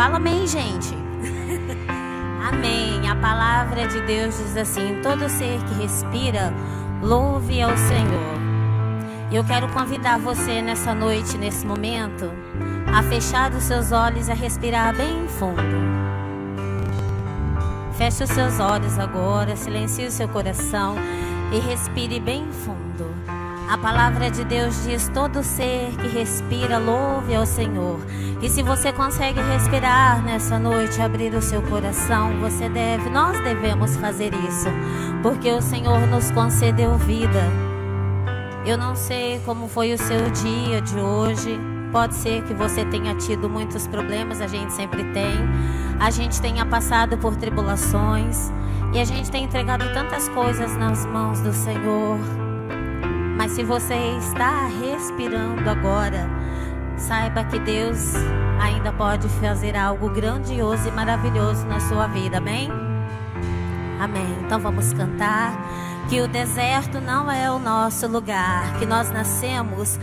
Fala amém, gente. Amém. A palavra de Deus diz assim: todo ser que respira, louve ao Senhor. Eu quero convidar você nessa noite, nesse momento, a fechar os seus olhos e a respirar bem fundo. Feche os seus olhos agora, silencie o seu coração e respire bem fundo. A palavra de Deus diz: todo ser que respira, louve ao Senhor. E se você consegue respirar nessa noite, abrir o seu coração, nós devemos fazer isso, porque o Senhor nos concedeu vida. Eu não sei como foi o seu dia de hoje. Pode ser que você tenha tido muitos problemas, a gente sempre tem. A gente tenha passado por tribulações e a gente tem entregado tantas coisas nas mãos do Senhor. Mas se você está respirando agora, saiba que Deus ainda pode fazer algo grandioso e maravilhoso na sua vida, amém? Amém. Então vamos cantar que o deserto não é o nosso lugar, que nós nascemos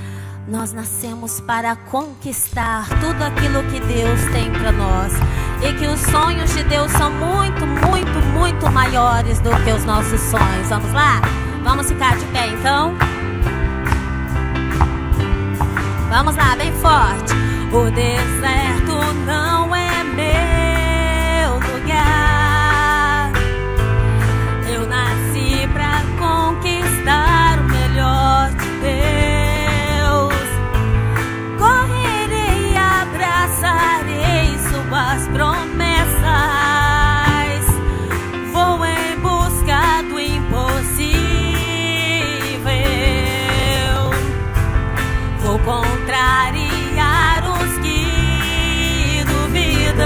para conquistar tudo aquilo que Deus tem para nós. E que os sonhos de Deus são muito, muito, muito maiores do que os nossos sonhos. Vamos lá? Vamos ficar de pé então? Vamos lá, bem forte. O deserto não é meu lugar. Eu nasci pra conquistar o melhor de Deus. Correrei e abraçarei suas promessas. Vou em busca do impossível. Vou contrariar os que duvidam.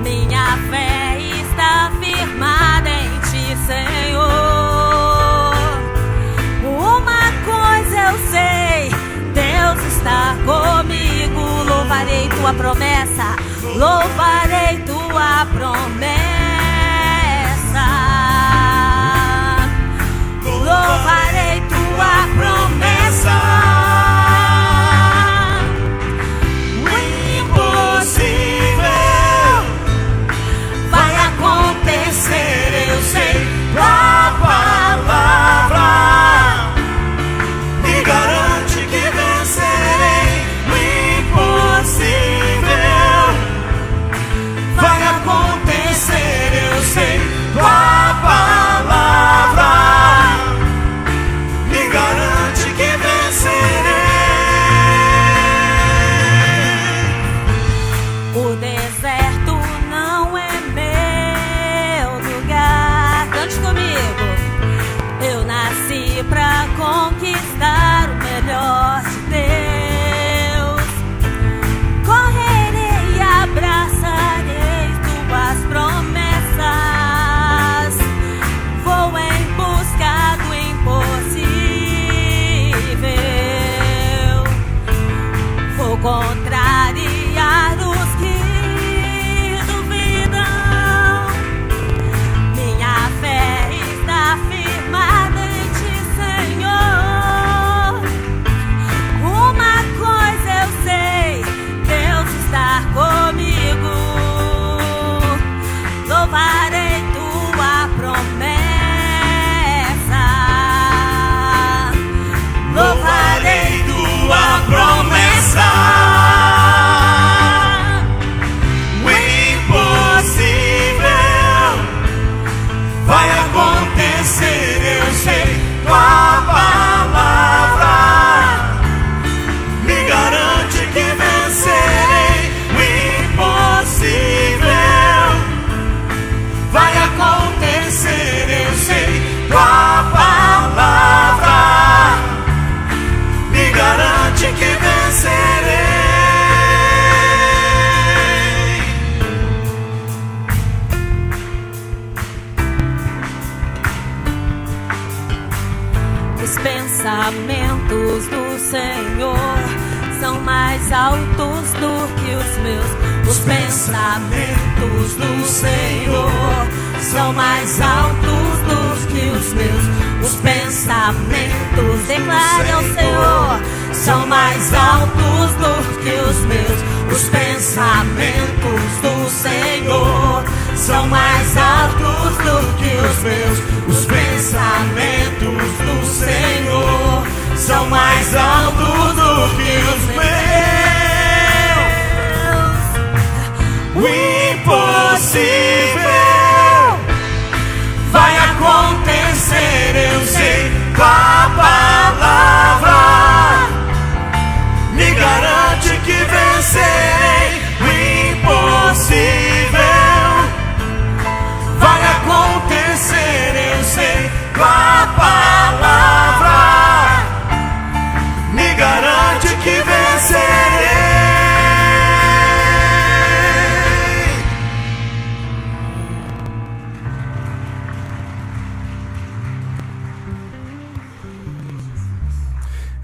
Minha fé está firmada em Ti, Senhor. Uma coisa eu sei, Deus está comigo. Louvarei Tua promessa, louvarei Tua promessa. Louvarei Tua promessa. O impossível vai acontecer, eu sei. A palavra me garante que vencerei. O impossível vai acontecer, eu sei. A palavra me garante que vencerei. O deserto não é meu lugar. Cante comigo. Eu nasci pra conquistar o melhor de Deus. Correrei e abraçarei Tuas promessas. Vou em busca do impossível. Vou contrariar os que duvidam. Minha fé está firmada em Ti, Senhor. Uma coisa eu sei, Deus está comigo. Louvarei Tua promessa. Louvarei Tua promessa. O impossível vai acontecer, eu sei. Tua palavra me garante que vencerei. O impossível vai acontecer, eu sei. Tua palavra me garante que vencerei. Os pensamentos do Senhor são mais altos do que os meus. Os pensamentos do Senhor são mais altos do que os meus. Os declare ao Senhor, são mais altos do que os meus. Os Os pensamentos do Senhor são mais altos do que os meus. Os pensamentos do Senhor são mais altos do que os meus. O impossível vai acontecer, eu sei. Com a palavra me garante que vencerei. O impossível vai acontecer, eu sei. Com a palavra me garante que vencerei.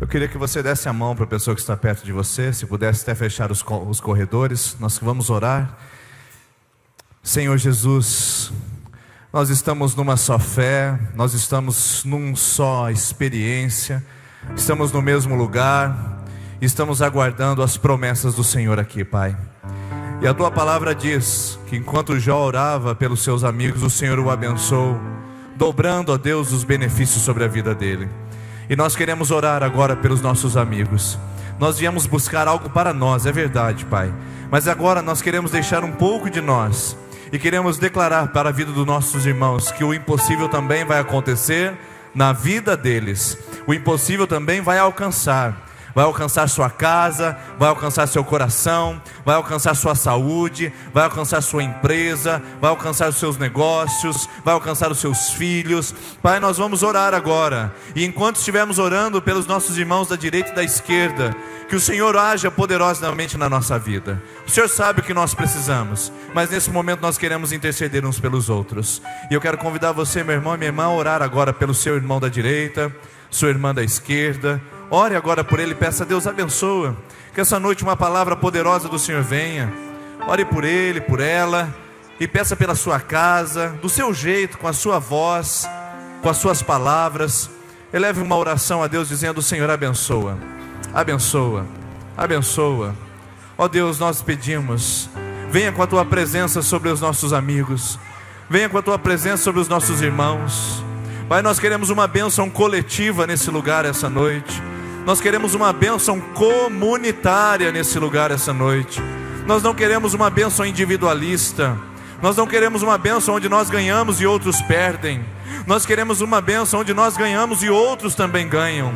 Eu queria que você desse a mão para a pessoa que está perto de você, se pudesse até fechar os corredores. Nós vamos orar. Senhor Jesus, nós estamos numa só fé, nós estamos numa só experiência, estamos no mesmo lugar, estamos aguardando as promessas do Senhor aqui, Pai. E a Tua palavra diz que enquanto Jó orava pelos seus amigos, o Senhor o abençoou, dobrando a Deus os benefícios sobre a vida dele. E nós queremos orar agora pelos nossos amigos. Nós viemos buscar algo para nós, é verdade, Pai, mas agora nós queremos deixar um pouco de nós e queremos declarar para a vida dos nossos irmãos que o impossível também vai acontecer na vida deles. O impossível também vai alcançar sua casa, vai alcançar seu coração, vai alcançar sua saúde, vai alcançar sua empresa, vai alcançar os seus negócios, vai alcançar os seus filhos. Pai, nós vamos orar agora, e enquanto estivermos orando pelos nossos irmãos da direita e da esquerda, que o Senhor haja poderosamente na nossa vida. O Senhor sabe o que nós precisamos, mas nesse momento nós queremos interceder uns pelos outros. E eu quero convidar você, meu irmão e minha irmã, a orar agora pelo seu irmão da direita, sua irmã da esquerda. Ore agora por ele, peça a Deus, abençoa, que essa noite uma palavra poderosa do Senhor venha. Ore por ele, por ela, e peça pela sua casa, do seu jeito, com a sua voz, com as suas palavras. Eleve uma oração a Deus dizendo: Senhor, abençoa, abençoa, abençoa. Ó Deus, nós pedimos, venha com a Tua presença sobre os nossos amigos, venha com a Tua presença sobre os nossos irmãos. Pai, nós queremos uma bênção coletiva nesse lugar essa noite. Nós queremos uma bênção comunitária nesse lugar essa noite. Nós não queremos uma bênção individualista. Nós não queremos uma bênção onde nós ganhamos e outros perdem. Nós queremos uma bênção onde nós ganhamos e outros também ganham,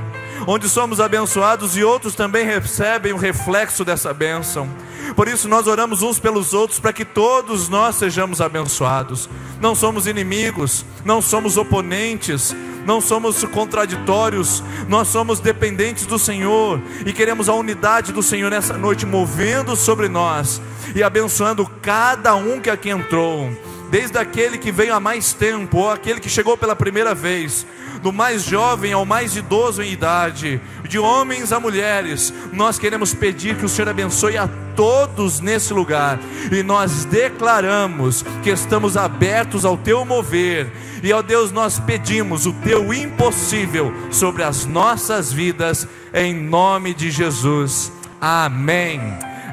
onde somos abençoados e outros também recebem o reflexo dessa bênção. Por isso nós oramos uns pelos outros, para que todos nós sejamos abençoados. Não somos inimigos, não somos oponentes, não somos contraditórios, nós somos dependentes do Senhor, e queremos a unidade do Senhor nessa noite, movendo sobre nós e abençoando cada um que aqui entrou, desde aquele que veio há mais tempo, ou aquele que chegou pela primeira vez, do mais jovem ao mais idoso em idade, de homens a mulheres. Nós queremos pedir que o Senhor abençoe a todos nesse lugar, e nós declaramos que estamos abertos ao Teu mover, e ó Deus, nós pedimos o Teu impossível sobre as nossas vidas, em nome de Jesus, amém.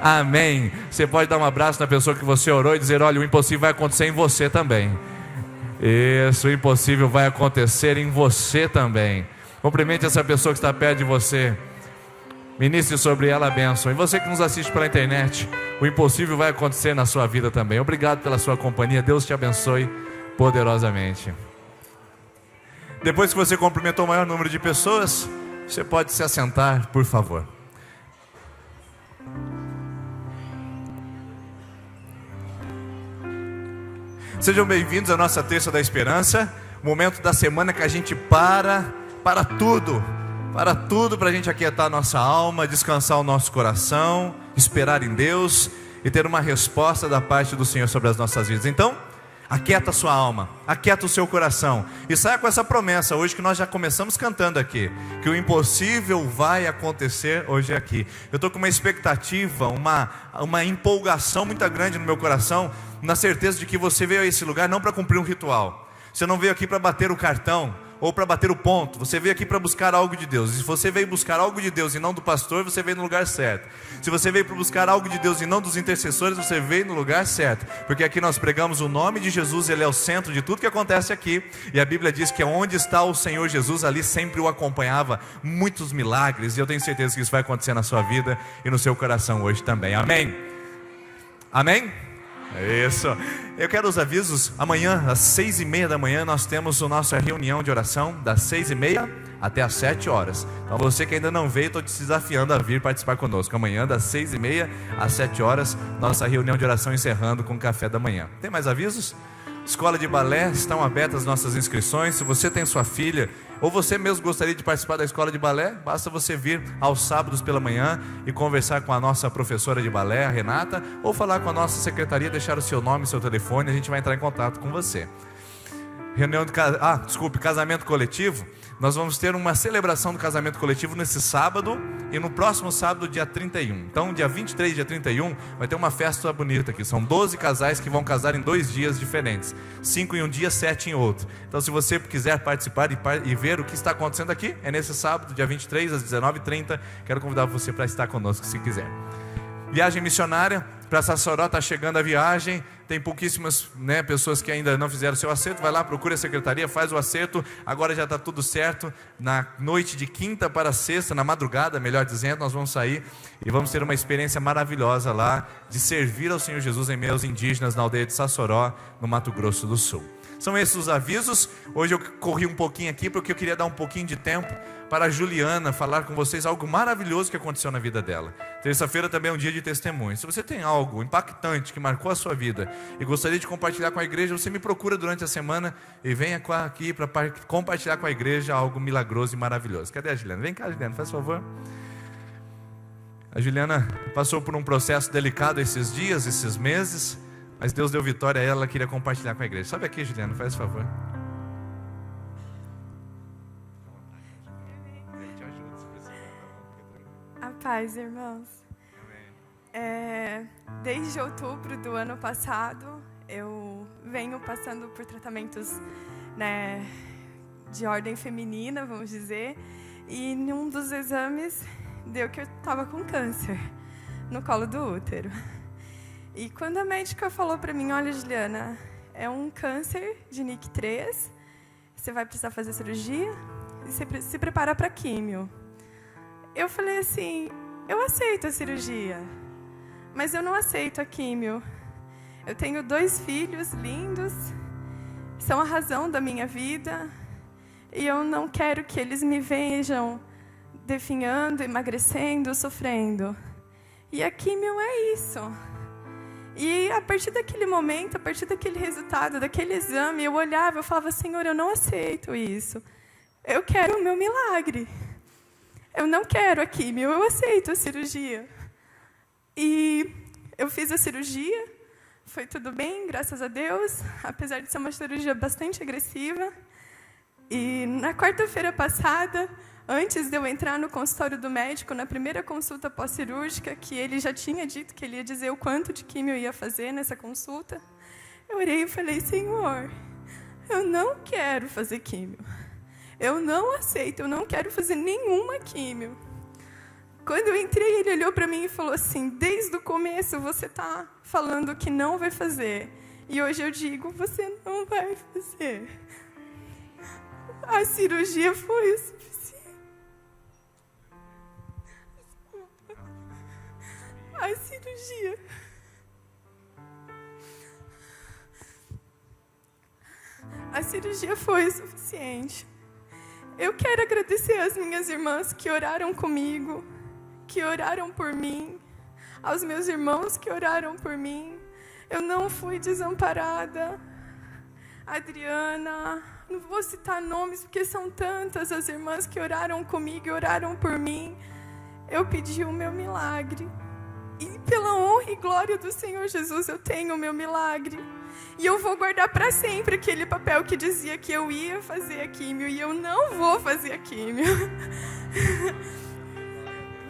Amém. Você pode dar um abraço na pessoa que você orou e dizer: olha, o impossível vai acontecer em você também. Isso, o impossível vai acontecer em você também. Cumprimente essa pessoa que está perto de você, ministre sobre ela a bênção. E você que nos assiste pela internet, o impossível vai acontecer na sua vida também. Obrigado pela sua companhia, Deus te abençoe poderosamente. Depois que você cumprimentou o maior número de pessoas, você pode se assentar, por favor. Sejam bem-vindos à nossa Terça da Esperança, momento da semana que a gente para tudo, para a gente aquietar a nossa alma, descansar o nosso coração, esperar em Deus e ter uma resposta da parte do Senhor sobre as nossas vidas. Então, aquieta a sua alma, aquieta o seu coração e saia com essa promessa hoje que nós já começamos cantando aqui, que o impossível vai acontecer hoje aqui. Eu estou com uma expectativa, uma empolgação muito grande no meu coração, na certeza de que você veio a esse lugar não para cumprir um ritual. Você não veio aqui para bater o cartão ou para bater o ponto. Você veio aqui para buscar algo de Deus. E se você veio buscar algo de Deus e não do pastor, você veio no lugar certo. Se você veio para buscar algo de Deus e não dos intercessores, você veio no lugar certo. Porque aqui nós pregamos o nome de Jesus, Ele é o centro de tudo que acontece aqui. E a Bíblia diz que onde está o Senhor Jesus, ali sempre o acompanhava muitos milagres. E eu tenho certeza que isso vai acontecer na sua vida e no seu coração hoje também. Amém? Amém? Isso. Eu quero os avisos. Amanhã às 6:30 da manhã nós temos a nossa reunião de oração, das 6:30 até às 7 horas. Então você que ainda não veio, estou te desafiando a vir participar conosco. Amanhã das 6:30 às 7 horas, nossa reunião de oração encerrando com o café da manhã. Tem mais avisos? Escola de balé, estão abertas as nossas inscrições. Se você tem sua filha, ou você mesmo gostaria de participar da escola de balé, basta você vir aos sábados pela manhã e conversar com a nossa professora de balé, a Renata, ou falar com a nossa secretaria, deixar o seu nome e seu telefone, a gente vai entrar em contato com você. Casamento coletivo. Nós vamos ter uma celebração do casamento coletivo nesse sábado e no próximo sábado, dia 31. Então, dia 23 e dia 31, vai ter uma festa bonita aqui. São 12 casais que vão casar em 2 dias diferentes. 5 em um dia, 7 em outro. Então, se você quiser participar e ver o que está acontecendo aqui, é nesse sábado, dia 23, às 19h30. Quero convidar você para estar conosco, se quiser. Viagem missionária, para Sassoró está chegando a viagem. Tem pouquíssimas pessoas que ainda não fizeram o seu acerto. Vai lá, procura a secretaria, faz o acerto. Agora já está tudo certo. Na noite de quinta para sexta, na madrugada, melhor dizendo, nós vamos sair e vamos ter uma experiência maravilhosa lá de servir ao Senhor Jesus em meio aos indígenas na aldeia de Sassoró, no Mato Grosso do Sul. São esses os avisos. Hoje eu corri um pouquinho aqui porque eu queria dar um pouquinho de tempo para a Juliana falar com vocês algo maravilhoso que aconteceu na vida dela. Terça-feira também é um dia de testemunho. Se você tem algo impactante que marcou a sua vida e gostaria de compartilhar com a igreja, você me procura durante a semana e venha aqui para compartilhar com a igreja algo milagroso e maravilhoso. Cadê a Juliana? Vem cá, Juliana, faz favor. A Juliana passou por um processo delicado esses dias, esses meses, mas Deus deu vitória a ela, ela queria compartilhar com a igreja. Sobe aqui, Juliana, faz favor. A paz, irmãos. Desde outubro do ano passado, eu venho passando por tratamentos, de ordem feminina, vamos dizer, e em um dos exames deu que eu estava com câncer no colo do útero. E quando a médica falou para mim, olha, Juliana, é um câncer de NIC3, você vai precisar fazer cirurgia e você se prepara para químio. Eu falei assim, eu aceito a cirurgia, mas eu não aceito a químio. Eu tenho 2 filhos lindos, são a razão da minha vida, e eu não quero que eles me vejam definhando, emagrecendo, sofrendo. E a químio é isso. E a partir daquele momento, a partir daquele resultado, daquele exame, eu olhava, eu falava, Senhor, eu não aceito isso. Eu quero o meu milagre. Eu não quero a químio, eu aceito a cirurgia. E eu fiz a cirurgia, foi tudo bem, graças a Deus, apesar de ser uma cirurgia bastante agressiva. E na quarta-feira passada, antes de eu entrar no consultório do médico, na primeira consulta pós-cirúrgica, que ele já tinha dito que ele ia dizer o quanto de químio eu ia fazer nessa consulta, eu orei e falei, Senhor, eu não quero fazer químio. Eu não aceito, eu não quero fazer nenhuma químio. Quando eu entrei, ele olhou para mim e falou assim, desde o começo você está falando que não vai fazer. E hoje eu digo, você não vai fazer. A cirurgia foi o suficiente. Desculpa. A cirurgia. A cirurgia foi o suficiente. Eu quero agradecer às minhas irmãs que oraram comigo, que oraram por mim, aos meus irmãos que oraram por mim. Eu não fui desamparada. Adriana, não vou citar nomes porque são tantas as irmãs que oraram comigo e oraram por mim. Eu pedi o meu milagre. E pela honra e glória do Senhor Jesus, eu tenho o meu milagre. E eu vou guardar para sempre aquele papel que dizia que eu ia fazer a químio. E eu não vou fazer a químio.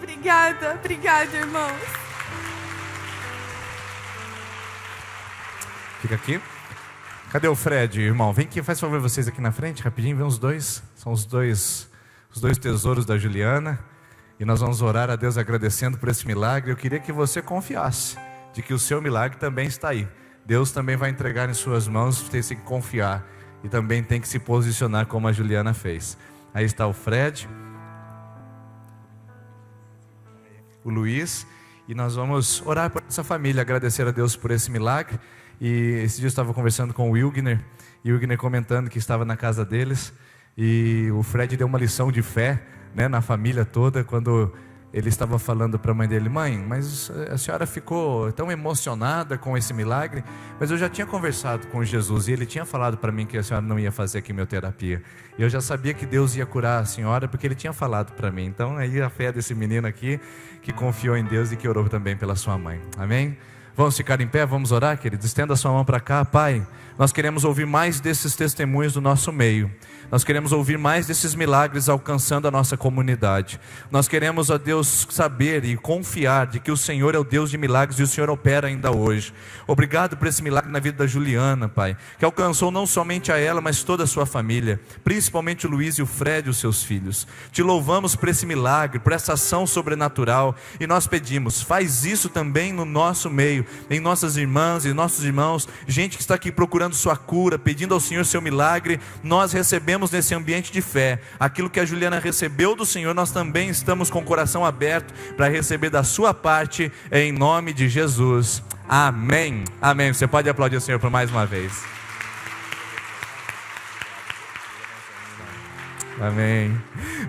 Obrigada, irmãos. Fica aqui. Cadê o Fred, irmão? Vem aqui, faz favor vocês aqui na frente, rapidinho, vem os dois. São os dois tesouros da Juliana. E nós vamos orar a Deus agradecendo por esse milagre. Eu queria que você confiasse de que o seu milagre também está aí. Deus também vai entregar em suas mãos, você tem que confiar. E também tem que se posicionar como a Juliana fez. Aí está o Fred, o Luiz. E nós vamos orar por essa família, agradecer a Deus por esse milagre. E esse dia eu estava conversando com o Wilgner, e o Wilgner comentando que estava na casa deles, e o Fred deu uma lição de fé, né, na família toda, quando ele estava falando para a mãe dele: mãe, mas a senhora ficou tão emocionada com esse milagre, mas eu já tinha conversado com Jesus, e ele tinha falado para mim que a senhora não ia fazer quimioterapia, e eu já sabia que Deus ia curar a senhora, porque ele tinha falado para mim. Então aí a fé desse menino aqui, que confiou em Deus e que orou também pela sua mãe, amém? Vamos ficar em pé, vamos orar, queridos? Estenda a sua mão para cá. Pai, nós queremos ouvir mais desses testemunhos do nosso meio. Nós queremos ouvir mais desses milagres alcançando a nossa comunidade. Nós queremos, ó Deus, saber e confiar de que o Senhor é o Deus de milagres e o Senhor opera ainda hoje. Obrigado por esse milagre na vida da Juliana, Pai, que alcançou não somente a ela, mas toda a sua família, principalmente o Luiz e o Fred e os seus filhos. Te louvamos por esse milagre, por essa ação sobrenatural, e nós pedimos, faz isso também no nosso meio, em nossas irmãs e nossos irmãos, gente que está aqui procurando sua cura, pedindo ao Senhor seu milagre. Nós recebemos nesse ambiente de fé aquilo que a Juliana recebeu do Senhor. Nós também estamos com o coração aberto para receber da sua parte, em nome de Jesus, amém, amém. Você pode aplaudir o Senhor por mais uma vez. Amém.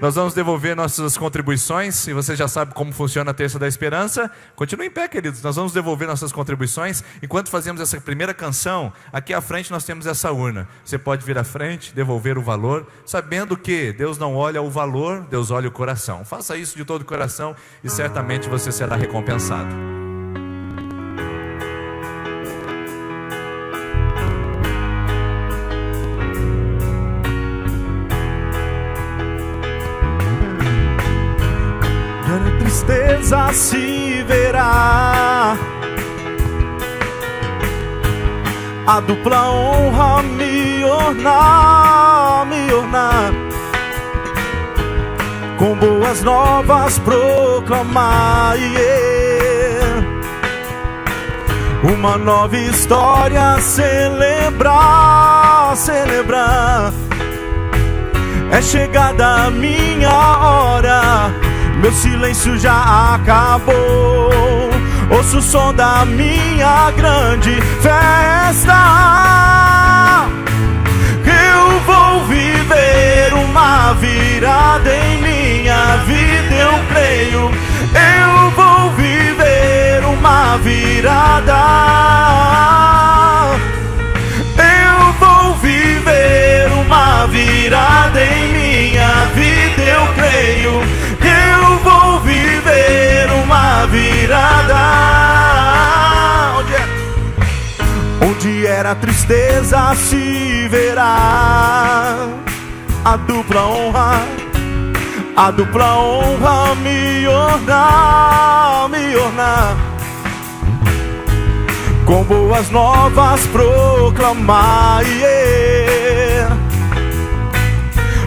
Nós vamos devolver nossas contribuições. E você já sabe como funciona a Terça da Esperança. Continue em pé, queridos. Nós vamos devolver nossas contribuições. Enquanto fazemos essa primeira canção, aqui à frente nós temos essa urna. Você pode vir à frente, devolver o valor, sabendo que Deus não olha o valor, Deus olha o coração. Faça isso de todo o coração e certamente você será recompensado. Tristeza se verá, a dupla honra me ornar, com boas novas proclamar, uma nova história celebrar, é chegada a minha hora. Meu silêncio já acabou, ouço o som da minha grande festa. Eu vou viver uma virada em minha vida, eu creio. Eu vou viver uma virada. Eu vou viver uma virada em minha vida, eu creio. Eu vou viver uma virada. Onde era a tristeza se verá, a dupla honra me ornar, com boas novas proclamar,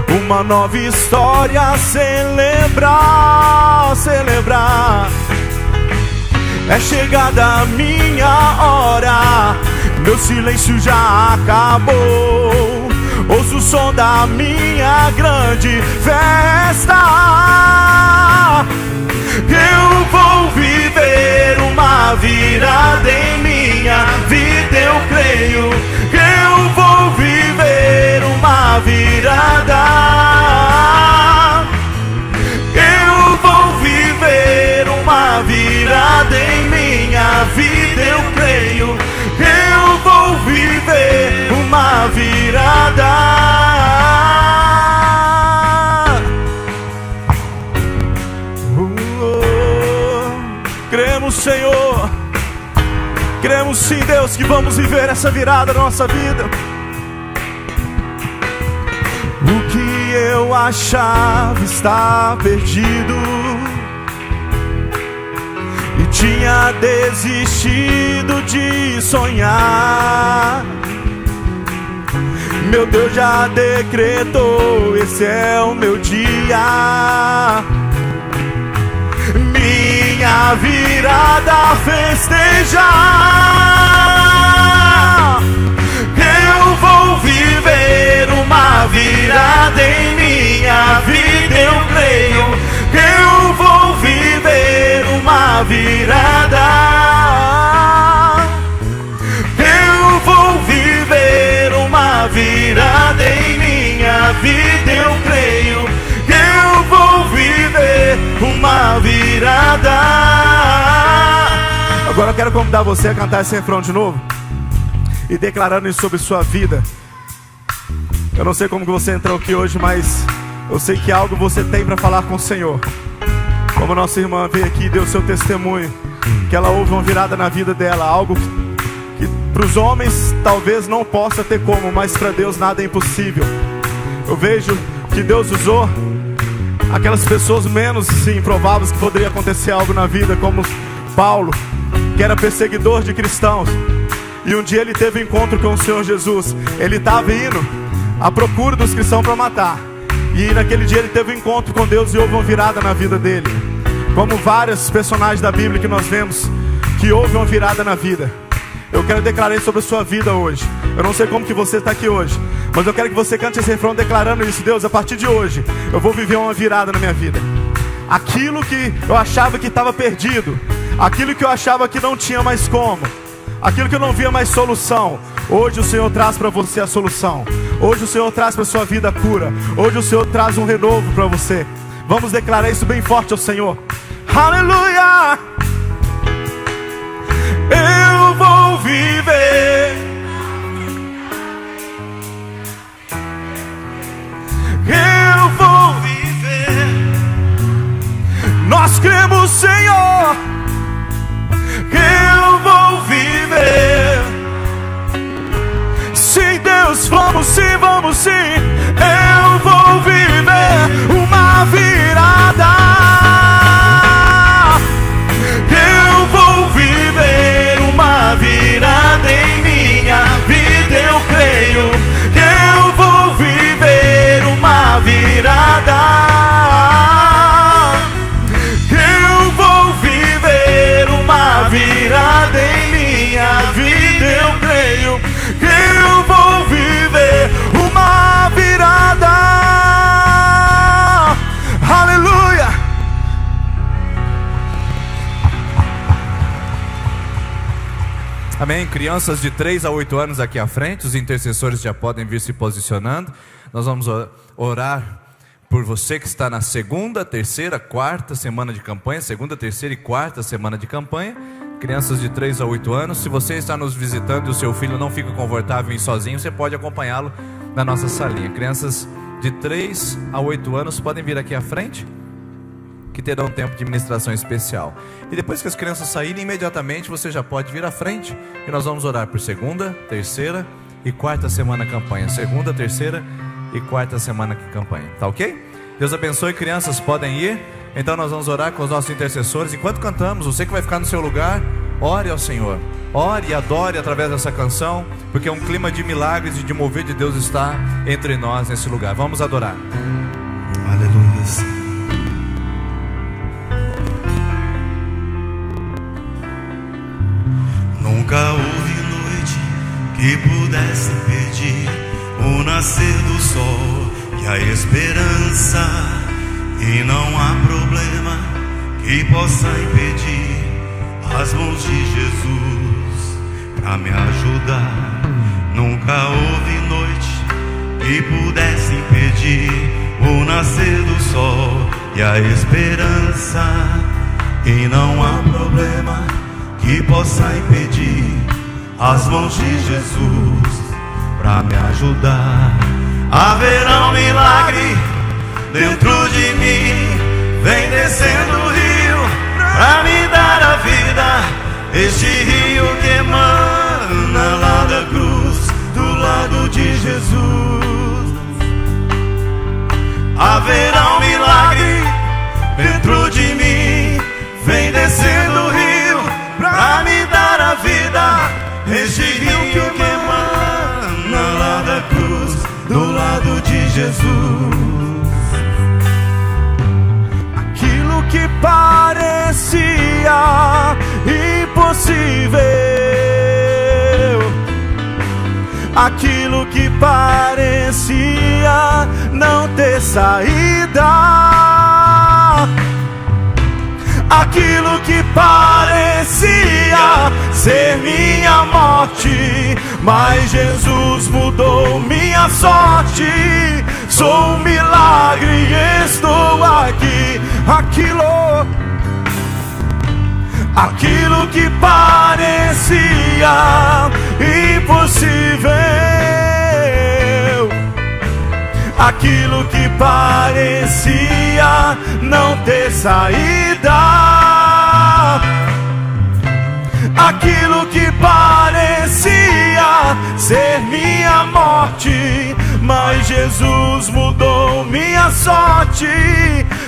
uma nova história celebrar, é chegada a minha hora. Meu silêncio já acabou, ouço o som da minha grande festa. Eu vou viver uma virada em minha vida, eu creio. Eu vou viver uma virada. Eu vou viver uma virada em minha vida, eu creio. Eu vou viver uma virada. Cremos, Senhor. Cremos sim, Deus, que vamos viver essa virada na nossa vida. O que eu achava estar perdido e tinha desistido de sonhar, Meu Deus já decretou, esse é o meu dia. Minha virada festejar. Eu vou viver uma virada em minha vida, eu creio. Eu vou viver uma virada. Eu vou viver uma virada em minha vida, eu creio. Eu vou viver uma virada. Agora eu quero convidar você a cantar esse refrão de novo e declarando isso sobre sua vida. Eu não sei como que você entrou aqui hoje, mas eu sei que algo você tem para falar com o Senhor. Como nossa irmã veio aqui e deu seu testemunho, que ela houve uma virada na vida dela. Algo que para os homens talvez não possa ter como, mas para Deus nada é impossível. Eu vejo que Deus usou aquelas pessoas menos improváveis que poderia acontecer algo na vida, como Paulo, que era perseguidor de cristãos. E um dia ele teve um encontro com o Senhor Jesus. Ele estava indo à procura dos cristãos para matar. E naquele dia ele teve um encontro com Deus e houve uma virada na vida dele. Como vários personagens da Bíblia que nós vemos, que houve uma virada na vida. Eu quero declarar isso sobre a sua vida hoje. Eu não sei como que você está aqui hoje, mas eu quero que você cante esse refrão declarando isso. Deus, a partir de hoje eu vou viver uma virada na minha vida. Aquilo que eu achava que estava perdido, aquilo que eu achava que não tinha mais como, aquilo que eu não via mais solução, hoje o Senhor traz para você a solução. Hoje o Senhor traz para a sua vida a cura. Hoje o Senhor traz um renovo para você. Vamos declarar isso bem forte ao Senhor. Aleluia! Eu vou viver. Eu vou viver. Nós cremos, Senhor. Eu vou viver. Sim, Deus, vamos sim, vamos sim. Eu vou viver uma virada. Eu vou viver uma virada em minha vida, eu creio. Eu vou viver uma virada. Eu vou viver uma virada em minha vida, eu creio. Eu vou viver uma virada. Aleluia. Amém. Crianças de 3 a 8 anos aqui à frente, os intercessores já podem vir se posicionando. Nós vamos orar por você que está na segunda, terceira, quarta semana de campanha. Segunda, terceira e quarta semana de campanha. Crianças de 3 a 8 anos. Se você está nos visitando e o seu filho não fica confortável em ir sozinho, você pode acompanhá-lo na nossa salinha. Crianças de 3 a 8 anos podem vir aqui à frente, que terão um tempo de ministração especial. E depois que as crianças saírem, imediatamente você já pode vir à frente e nós vamos orar por segunda, terceira e quarta semana de campanha. Segunda, terceira e quarta semana de campanha. Tá ok? Deus abençoe, crianças podem ir. Então nós vamos orar com os nossos intercessores. Enquanto cantamos, você que vai ficar no seu lugar, ore ao Senhor. Ore e adore através dessa canção, porque um clima de milagres e de mover de Deus está entre nós nesse lugar. Vamos adorar. Aleluia. Nunca houve noite que pudesse impedir o nascer do sol e a esperança. E não há problema que possa impedir as mãos de Jesus para me ajudar. Nunca houve noite que pudesse impedir o nascer do sol e a esperança. E não há problema que possa impedir as mãos de Jesus para me ajudar. Haverá um milagre dentro de mim, vem descendo o rio pra me dar a vida. Este rio que emana lá da cruz, do lado de Jesus. Haverá um milagre dentro de mim, vem descendo o rio pra me dar a vida. Este rio que emana lá da cruz, do lado de Jesus. Aquilo que parecia impossível, aquilo que parecia não ter saída, aquilo que parecia ser minha morte, mas Jesus mudou minha sorte. Sou um milagre e estou aqui. Aquilo que parecia impossível, aquilo que parecia não ter saída, aquilo que parecia ser minha morte, mas Jesus mudou minha sorte.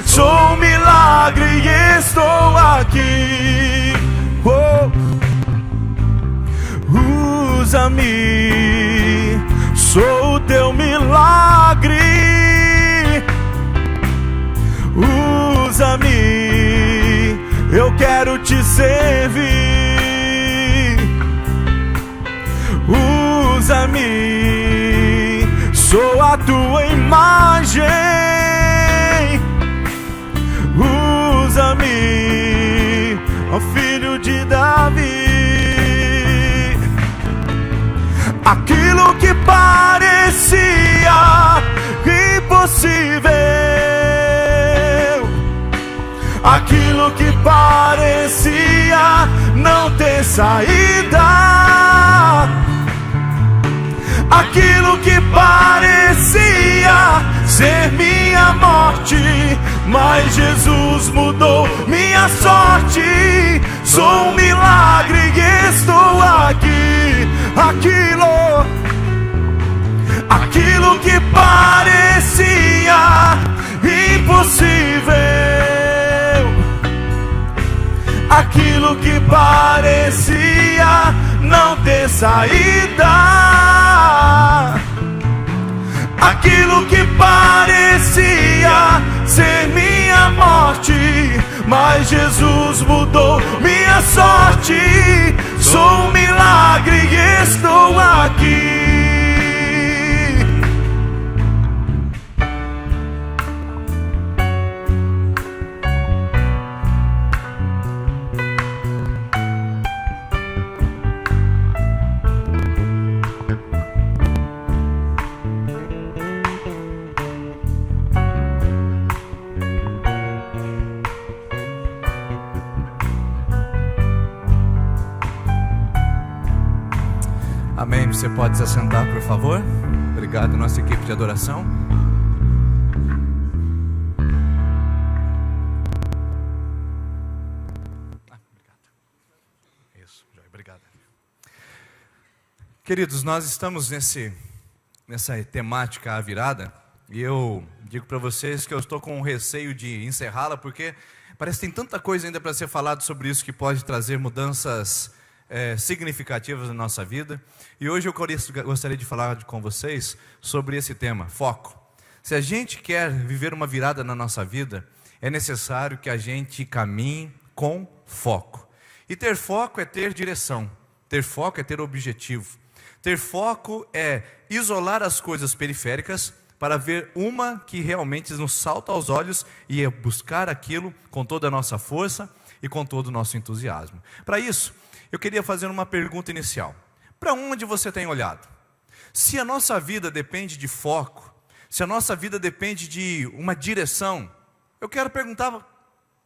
Sou um milagre e estou aqui. Usa-me, sou o teu milagre. Usa-me, eu quero te servir. Usa-me, sou a tua imagem. Usa-me, ó filho de Davi. Aquilo que parecia impossível, aquilo que parecia não ter saída, aquilo que parecia ser minha morte, mas Jesus mudou minha sorte. Sou um milagre e estou aqui. Aquilo que parecia impossível, aquilo que parecia não ter saída, aquilo que parecia ser minha morte, mas Jesus mudou minha sorte. Sou um milagre e estou aqui. Amém. Você pode se assentar, por favor. Obrigado, nossa equipe de adoração. Obrigado. Isso, obrigado. Queridos, nós estamos nessa temática, a virada, e eu digo para vocês que eu estou com receio de encerrá-la, porque parece que tem tanta coisa ainda para ser falado sobre isso que pode trazer mudanças significativas na nossa vida. E hoje eu gostaria de falar com vocês sobre esse tema, foco. Se a gente quer viver uma virada na nossa vida, é necessário que a gente caminhe com foco. E ter foco é ter direção, ter foco é ter objetivo, ter foco é isolar as coisas periféricas para ver uma que realmente nos salta aos olhos e é buscar aquilo com toda a nossa força e com todo o nosso entusiasmo. Para isso, eu queria fazer uma pergunta inicial. Para onde você tem olhado? Se a nossa vida depende de foco, se a nossa vida depende de uma direção, eu quero perguntar,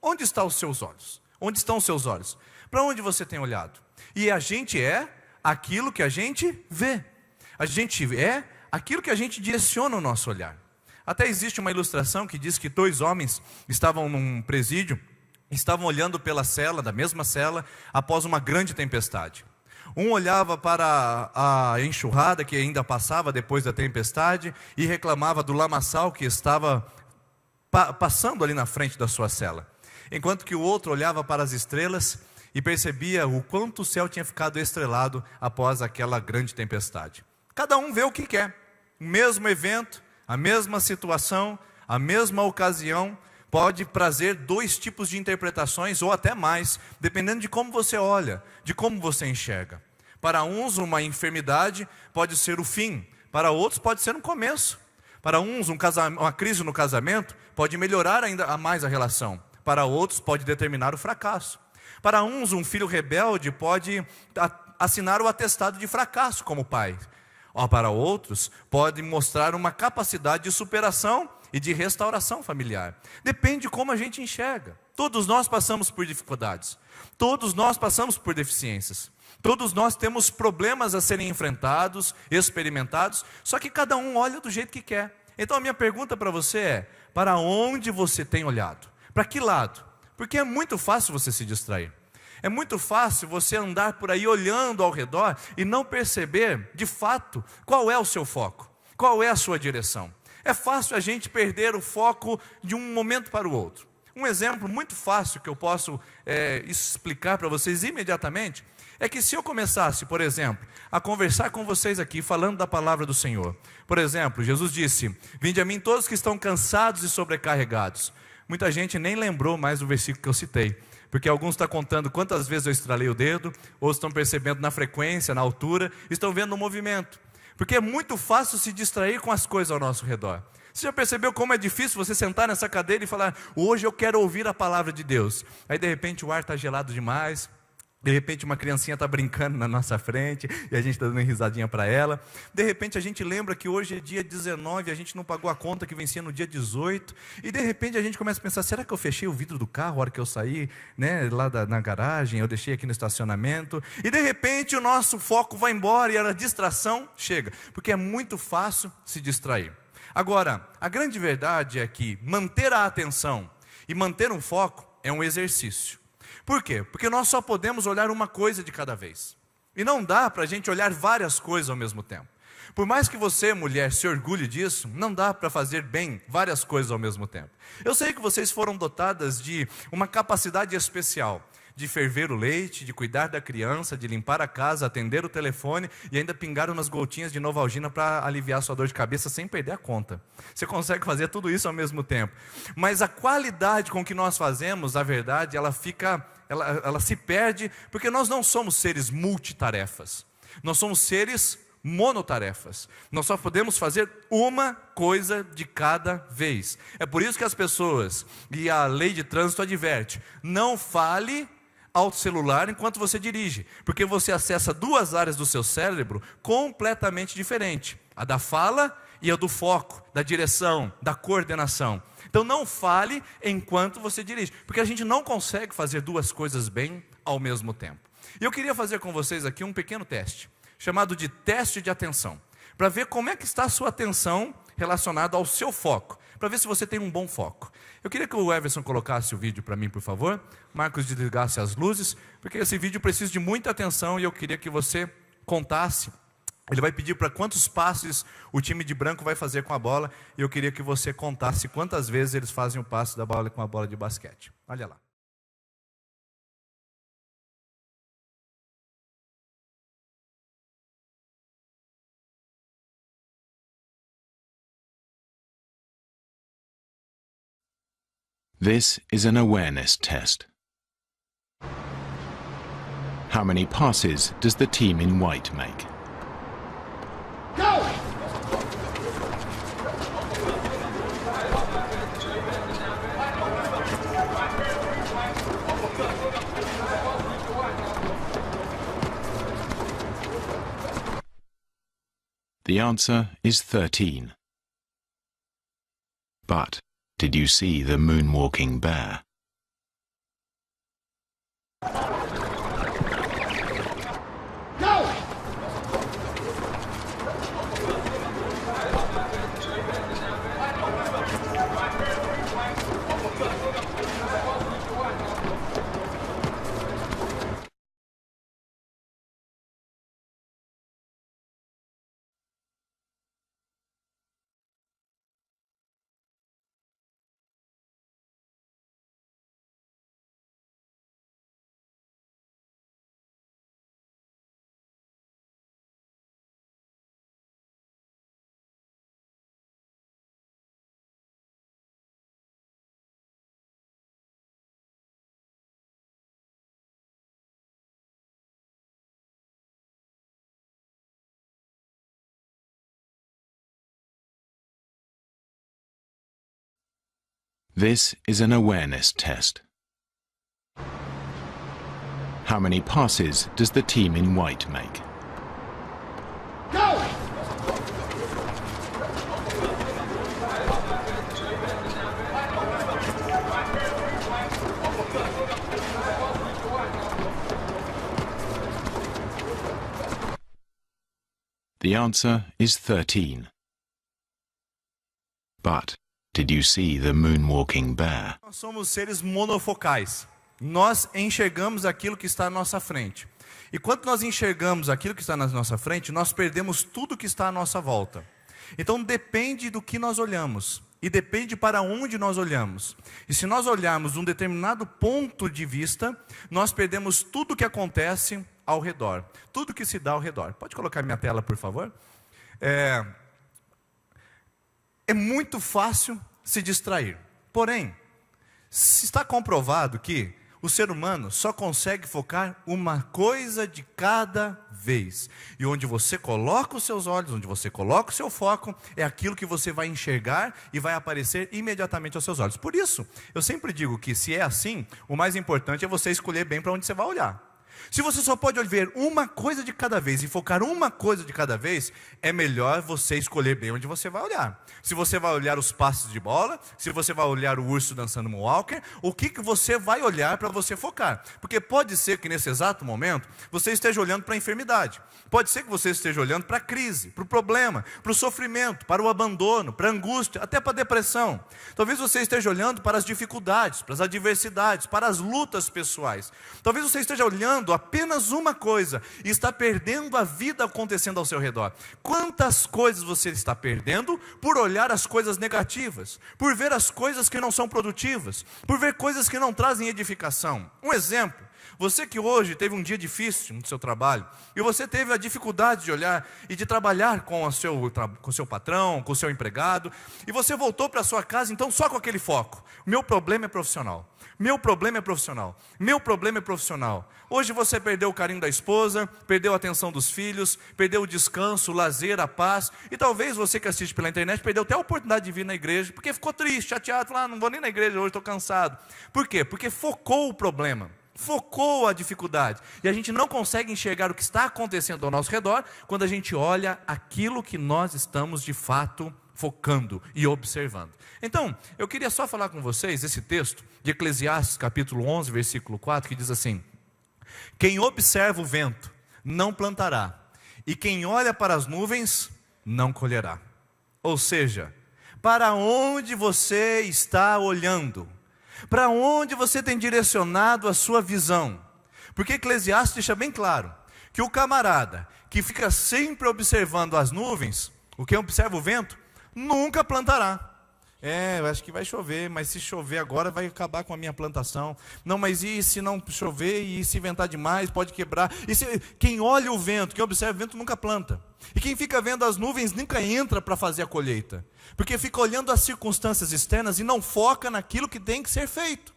onde estão os seus olhos? Onde estão os seus olhos? Para onde você tem olhado? E a gente é aquilo que a gente vê. A gente é aquilo que a gente direciona o nosso olhar. Até existe uma ilustração que diz que 2 homens estavam num presídio, estavam olhando pela cela, da mesma cela, após uma grande tempestade. Um olhava para a enxurrada que ainda passava depois da tempestade e reclamava do lamaçal que estava passando ali na frente da sua cela. Enquanto que o outro olhava para as estrelas e percebia o quanto o céu tinha ficado estrelado após aquela grande tempestade. Cada um vê o que quer. O mesmo evento, a mesma situação, a mesma ocasião, pode trazer dois tipos de interpretações ou até mais, dependendo de como você olha, de como você enxerga. Para uns, uma enfermidade pode ser o fim, para outros pode ser um começo. Para uns, uma crise no casamento pode melhorar ainda mais a relação, para outros pode determinar o fracasso. Para uns, um filho rebelde pode assinar o atestado de fracasso como pai. Para outros, pode mostrar uma capacidade de superação e de restauração familiar. Depende de como a gente enxerga. Todos nós passamos por dificuldades. Todos nós passamos por deficiências. Todos nós temos problemas a serem enfrentados, experimentados, só que cada um olha do jeito que quer. Então a minha pergunta para você é: para onde você tem olhado? Para que lado? Porque é muito fácil você se distrair. É muito fácil você andar por aí olhando ao redor e não perceber, de fato, qual é o seu foco, qual é a sua direção. É fácil a gente perder o foco de um momento para o outro. Um exemplo muito fácil que eu posso explicar para vocês imediatamente é que se eu começasse, por exemplo, a conversar com vocês aqui, falando da palavra do Senhor. Por exemplo, Jesus disse: vinde a mim todos que estão cansados e sobrecarregados. Muita gente nem lembrou mais do versículo que eu citei, porque alguns estão contando quantas vezes eu estralei o dedo, outros estão percebendo na frequência, na altura, estão vendo o movimento. Porque é muito fácil se distrair com as coisas ao nosso redor. Você já percebeu como é difícil você sentar nessa cadeira e falar: hoje eu quero ouvir a palavra de Deus. Aí de repente o ar está gelado demais, de repente uma criancinha está brincando na nossa frente e a gente está dando risadinha para ela. De repente a gente lembra que hoje é dia 19 e a gente não pagou a conta que vencia no dia 18. E de repente a gente começa a pensar: será que eu fechei o vidro do carro a hora que eu saí, lá na garagem, eu deixei aqui no estacionamento? E de repente o nosso foco vai embora e a distração chega, porque é muito fácil se distrair. Agora, a grande verdade é que manter a atenção e manter um foco é um exercício. Por quê? Porque nós só podemos olhar uma coisa de cada vez. E não dá para a gente olhar várias coisas ao mesmo tempo. Por mais que você, mulher, se orgulhe disso, não dá para fazer bem várias coisas ao mesmo tempo. Eu sei que vocês foram dotadas de uma capacidade especial, de ferver o leite, de cuidar da criança, de limpar a casa, atender o telefone e ainda pingar umas gotinhas de Novalgina para aliviar sua dor de cabeça sem perder a conta. Você consegue fazer tudo isso ao mesmo tempo. Mas a qualidade com que nós fazemos, a verdade, ela se perde, porque nós não somos seres multitarefas. Nós somos seres monotarefas. Nós só podemos fazer uma coisa de cada vez. É por isso que as pessoas, e a lei de trânsito adverte: não fale ao celular enquanto você dirige, porque você acessa duas áreas do seu cérebro completamente diferentes: a da fala e a do foco, da direção, da coordenação. Então não fale enquanto você dirige, porque a gente não consegue fazer duas coisas bem ao mesmo tempo. E eu queria fazer com vocês aqui um pequeno teste, chamado de teste de atenção, para ver como é que está a sua atenção relacionada ao seu foco, para ver se você tem um bom foco. Eu queria que o Everson colocasse o vídeo para mim, por favor. Marcos desligasse as luzes, porque esse vídeo precisa de muita atenção e eu queria que você contasse. Ele vai pedir para quantos passes o time de branco vai fazer com a bola, e eu queria que você contasse quantas vezes eles fazem o passe da bola com a bola de basquete. Olha lá. This is an awareness test. How many passes does the team in white make? Go! The answer is 13. But did you see the moonwalking bear? This is an awareness test. How many passes does the team in white make? Go! The answer is 13. But did you see the moonwalking bear? Nós somos seres monofocais. Nós enxergamos aquilo que está à nossa frente. E quando nós enxergamos aquilo que está na nossa frente, nós perdemos tudo que está à nossa volta. Então depende do que nós olhamos. E depende para onde nós olhamos. E se nós olharmos um determinado ponto de vista, nós perdemos tudo o que acontece ao redor. Tudo que se dá ao redor. Pode colocar minha tela, por favor? É muito fácil se distrair. Porém, está comprovado que o ser humano só consegue focar uma coisa de cada vez. E onde você coloca os seus olhos, onde você coloca o seu foco, é aquilo que você vai enxergar e vai aparecer imediatamente aos seus olhos. Por isso, eu sempre digo que se é assim, o mais importante é você escolher bem para onde você vai olhar. Se você só pode ver uma coisa de cada vez e focar uma coisa de cada vez, é melhor você escolher bem onde você vai olhar. Se você vai olhar os passes de bola, se você vai olhar o urso dançando moonwalker, o que você vai olhar para você focar? Porque pode ser que nesse exato momento você esteja olhando para a enfermidade. Pode ser que você esteja olhando para a crise, para o problema, para o sofrimento, para o abandono, para a angústia, até para a depressão. Talvez você esteja olhando para as dificuldades, para as adversidades, para as lutas pessoais. Talvez você esteja olhando apenas uma coisa e está perdendo a vida acontecendo ao seu redor. Quantas coisas você está perdendo por olhar as coisas negativas, por ver as coisas que não são produtivas, por ver coisas que não trazem edificação. Um exemplo. Você que hoje teve um dia difícil no seu trabalho, e você teve a dificuldade de olhar e de trabalhar com o seu patrão, com o seu empregado, e você voltou para a sua casa, então só com aquele foco. Meu problema é profissional. Meu problema é profissional. Meu problema é profissional. Hoje você perdeu o carinho da esposa, perdeu a atenção dos filhos, perdeu o descanso, o lazer, a paz, e talvez você que assiste pela internet perdeu até a oportunidade de vir na igreja, porque ficou triste, chateado, falou, não vou nem na igreja hoje, estou cansado. Por quê? Porque focou o problema. Focou a dificuldade, e a gente não consegue enxergar o que está acontecendo ao nosso redor, quando a gente olha aquilo que nós estamos de fato focando e observando. Então, eu queria só falar com vocês esse texto de Eclesiastes capítulo 11, versículo 4, que diz assim: quem observa o vento não plantará, e quem olha para as nuvens não colherá. Ou seja, para onde você está olhando? Para onde você tem direcionado a sua visão? Porque Eclesiastes deixa bem claro que o camarada que fica sempre observando as nuvens, o que observa o vento, nunca plantará. Eu acho que vai chover, mas se chover agora vai acabar com a minha plantação. Não, mas e se não chover e se ventar demais, pode quebrar. Quem olha o vento, quem observa o vento nunca planta. E quem fica vendo as nuvens nunca entra para fazer a colheita. Porque fica olhando as circunstâncias externas e não foca naquilo que tem que ser feito.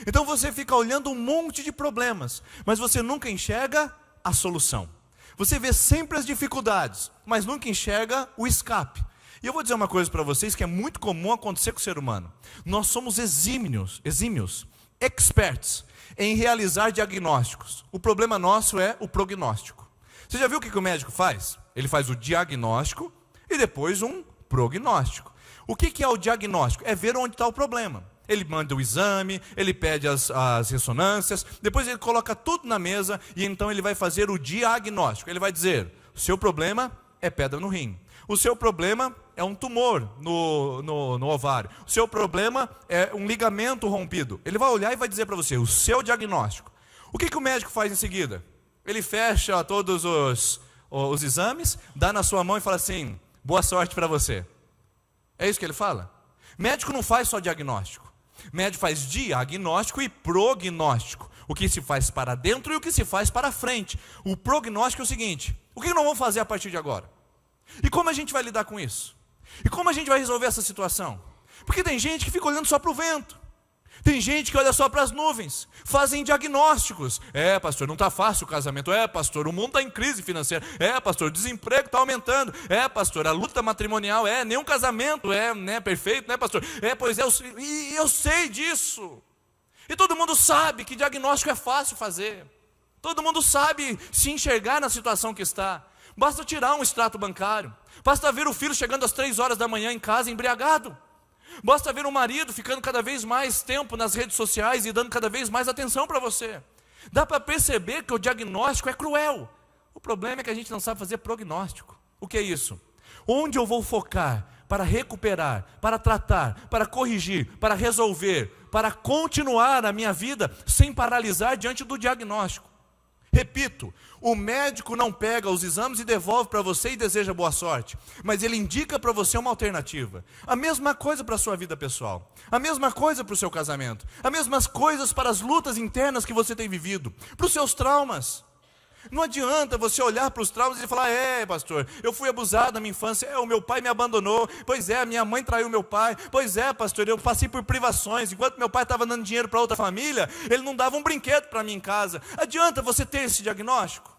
Então você fica olhando um monte de problemas, mas você nunca enxerga a solução. Você vê sempre as dificuldades, mas nunca enxerga o escape. E eu vou dizer uma coisa para vocês que é muito comum acontecer com o ser humano. Nós somos exímios, experts em realizar diagnósticos. O problema nosso é o prognóstico. Você já viu o que o médico faz? Ele faz o diagnóstico e depois um prognóstico. O que é o diagnóstico? É ver onde está o problema. Ele manda o exame, ele pede as ressonâncias, depois ele coloca tudo na mesa e então ele vai fazer o diagnóstico. Ele vai dizer, o seu problema é pedra no rim. O seu problema é um tumor no ovário. O seu problema é um ligamento rompido. Ele vai olhar e vai dizer para você, o seu diagnóstico. O que o médico faz em seguida? Ele fecha todos os exames, dá na sua mão e fala assim, boa sorte para você. É isso que ele fala? Médico não faz só diagnóstico. Médico faz diagnóstico e prognóstico. O que se faz para dentro e o que se faz para frente. O prognóstico é o seguinte, o que nós vamos fazer a partir de agora? E como a gente vai lidar com isso? E como a gente vai resolver essa situação? Porque tem gente que fica olhando só para o vento. Tem gente que olha só para as nuvens, fazem diagnósticos. Pastor, não está fácil o casamento. Pastor, o mundo está em crise financeira. Pastor, o desemprego está aumentando. Pastor, a luta matrimonial. Nenhum casamento né, perfeito, né, pastor? Pois é, eu sei disso. E todo mundo sabe que diagnóstico é fácil fazer. Todo mundo sabe se enxergar na situação que está. Basta tirar um extrato bancário. Basta ver o filho chegando às 3 horas da manhã em casa embriagado. Basta ver um marido ficando cada vez mais tempo nas redes sociais e dando cada vez mais atenção para você. Dá para perceber que o diagnóstico é cruel. O problema é que a gente não sabe fazer prognóstico. O que é isso? Onde eu vou focar para recuperar, para tratar, para corrigir, para resolver, para continuar a minha vida sem paralisar diante do diagnóstico? Repito, o médico não pega os exames e devolve para você e deseja boa sorte, mas ele indica para você uma alternativa. A mesma coisa para a sua vida pessoal, a mesma coisa para o seu casamento, as mesmas coisas para as lutas internas que você tem vivido, para os seus traumas. Não adianta você olhar para os traumas e falar: pastor, eu fui abusado na minha infância, o meu pai me abandonou, pois é, a minha mãe traiu meu pai, pois é, pastor, eu passei por privações, enquanto meu pai estava dando dinheiro para outra família, ele não dava um brinquedo para mim em casa. Adianta você ter esse diagnóstico?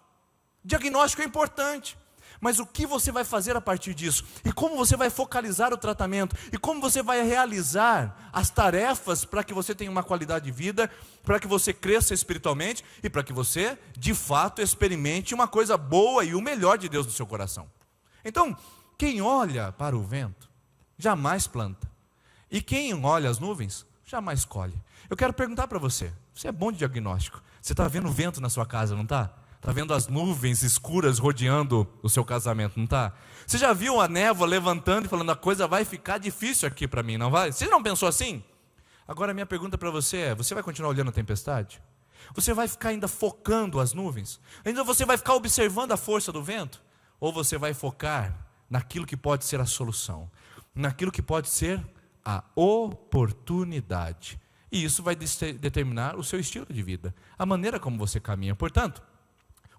Diagnóstico é importante, mas o que você vai fazer a partir disso? E como você vai focalizar o tratamento? E como você vai realizar as tarefas para que você tenha uma qualidade de vida, para que você cresça espiritualmente e para que você, de fato, experimente uma coisa boa e o melhor de Deus no seu coração? Então, quem olha para o vento, jamais planta. E quem olha as nuvens, jamais colhe. Eu quero perguntar para você, você é bom de diagnóstico? Você está vendo o vento na sua casa, não está? Está vendo as nuvens escuras rodeando o seu casamento, não está? Você já viu a névoa levantando e falando: a coisa vai ficar difícil aqui para mim, não vai? Você não pensou assim? Agora a minha pergunta para você é: você vai continuar olhando a tempestade? Você vai ficar ainda focando as nuvens? Ainda você vai ficar observando a força do vento? Ou você vai focar naquilo que pode ser a solução? Naquilo que pode ser a oportunidade? E isso vai determinar o seu estilo de vida, a maneira como você caminha. Portanto,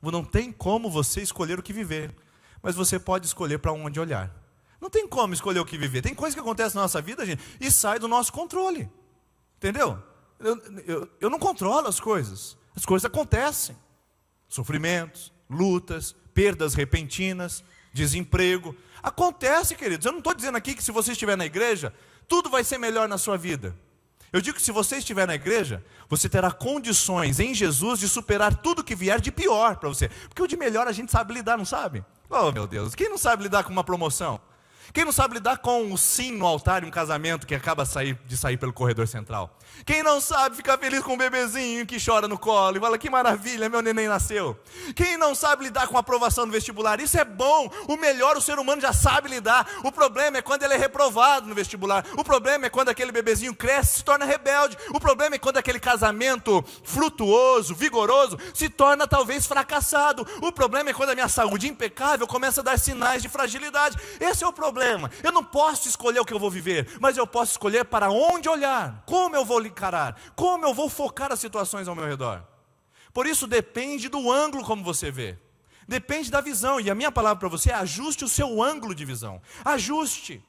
não tem como você escolher o que viver, mas você pode escolher para onde olhar. Não tem como escolher o que viver. Tem coisas que acontecem na nossa vida, gente, e sai do nosso controle. Entendeu? Eu não controlo as coisas acontecem. Sofrimentos, lutas, perdas repentinas, desemprego. Acontece, queridos. Eu não estou dizendo aqui que se você estiver na igreja, tudo vai ser melhor na sua vida. Eu digo que se você estiver na igreja, você terá condições em Jesus de superar tudo que vier de pior para você. Porque o de melhor a gente sabe lidar, não sabe? Oh, meu Deus, quem não sabe lidar com uma promoção? Quem não sabe lidar com o sim no altar em um casamento que acaba de sair pelo corredor central? Quem não sabe ficar feliz com um bebezinho que chora no colo e fala: que maravilha, meu neném nasceu? Quem não sabe lidar com a aprovação no vestibular? Isso é bom, o melhor o ser humano já sabe lidar. O problema é quando ele é reprovado no vestibular. O problema é quando aquele bebezinho cresce e se torna rebelde. O problema é quando aquele casamento frutuoso, vigoroso, se torna talvez fracassado. O problema é quando a minha saúde impecável começa a dar sinais de fragilidade. Esse é o problema. Eu não posso escolher o que eu vou viver, mas eu posso escolher para onde olhar, como eu vou encarar, como eu vou focar as situações ao meu redor. Por isso depende do ângulo como você vê, depende da visão. E a minha palavra para você é: ajuste o seu ângulo de visão. Ajuste,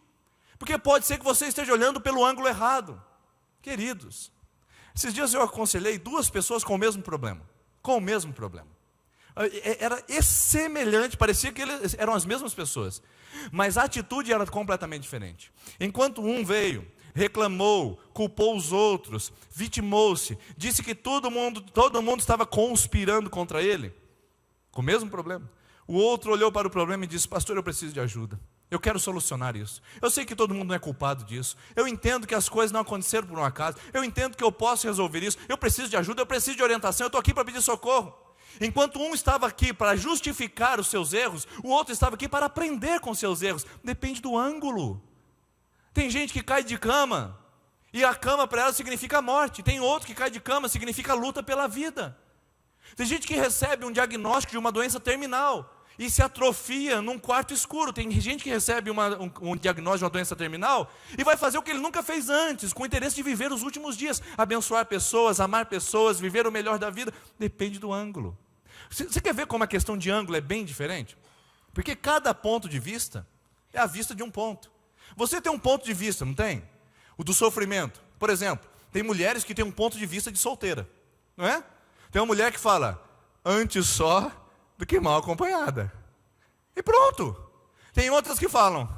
porque pode ser que você esteja olhando pelo ângulo errado. Queridos, esses dias eu aconselhei 2 pessoas com o mesmo problema. Era semelhante, parecia que eles eram as mesmas pessoas, mas a atitude era completamente diferente. Enquanto um veio, reclamou, culpou os outros, vitimou-se, disse que todo mundo estava conspirando contra ele, com o mesmo problema. O outro olhou para o problema e disse: pastor, eu preciso de ajuda, eu quero solucionar isso. Eu sei que todo mundo não é culpado disso, eu entendo que as coisas não aconteceram por um acaso, eu entendo que eu posso resolver isso, eu preciso de ajuda, eu preciso de orientação, eu estou aqui para pedir socorro. Enquanto um estava aqui para justificar os seus erros, o outro estava aqui para aprender com os seus erros. Depende do ângulo. Tem gente que cai de cama, e a cama para ela significa morte. Tem outro que cai de cama, significa luta pela vida. Tem gente que recebe um diagnóstico de uma doença terminal e se atrofia num quarto escuro. Tem gente que recebe um diagnóstico de uma doença terminal e vai fazer o que ele nunca fez antes, com o interesse de viver os últimos dias, abençoar pessoas, amar pessoas, viver o melhor da vida. Depende do ângulo. Você quer ver como a questão de ângulo é bem diferente? Porque cada ponto de vista é a vista de um ponto. Você tem um ponto de vista, não tem? O do sofrimento. Por exemplo, Tem mulheres que têm um ponto de vista de solteira, não é? Tem uma mulher que fala, antes só do que mal acompanhada. E pronto. Tem outras que falam,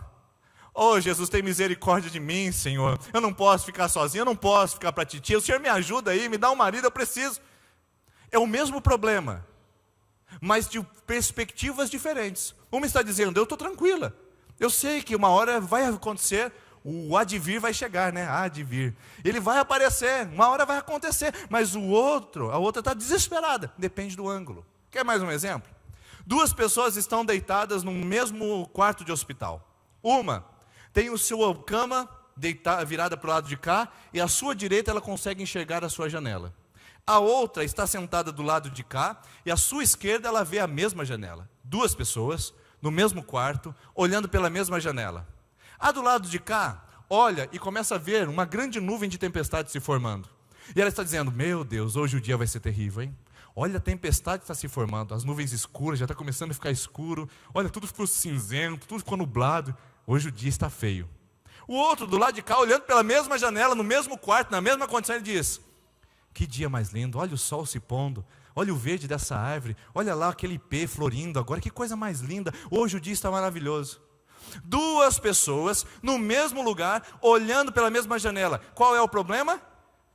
oh, Jesus, tem misericórdia de mim, Senhor. Eu não posso ficar sozinho, eu não posso ficar para titia. O Senhor me ajuda aí, me dá um marido, eu preciso. É o mesmo problema, mas de perspectivas diferentes. Uma está dizendo, eu estou tranquila. Eu sei que uma hora vai acontecer, o advir vai chegar, né? Advir. Ele vai aparecer, uma hora vai acontecer. Mas a outra está desesperada. Depende do ângulo. Quer mais um exemplo? 2 pessoas estão deitadas no mesmo quarto de hospital. Uma tem a sua cama virada para o lado de cá, e à sua direita ela consegue enxergar a sua janela. A outra está sentada do lado de cá, e à sua esquerda ela vê a mesma janela. 2 pessoas no mesmo quarto, olhando pela mesma janela. A do lado de cá olha e começa a ver uma grande nuvem de tempestade se formando. E ela está dizendo, meu Deus, hoje o dia vai ser terrível, hein? Olha, a tempestade está se formando, as nuvens escuras, já está começando a ficar escuro. Olha, tudo ficou cinzento, tudo ficou nublado. Hoje o dia está feio. O outro do lado de cá, olhando pela mesma janela, no mesmo quarto, na mesma condição, ele diz, que dia mais lindo, olha o sol se pondo, olha o verde dessa árvore, olha lá aquele ipê florindo agora, que coisa mais linda, hoje o dia está maravilhoso. 2 pessoas no mesmo lugar, olhando pela mesma janela. Qual é o problema?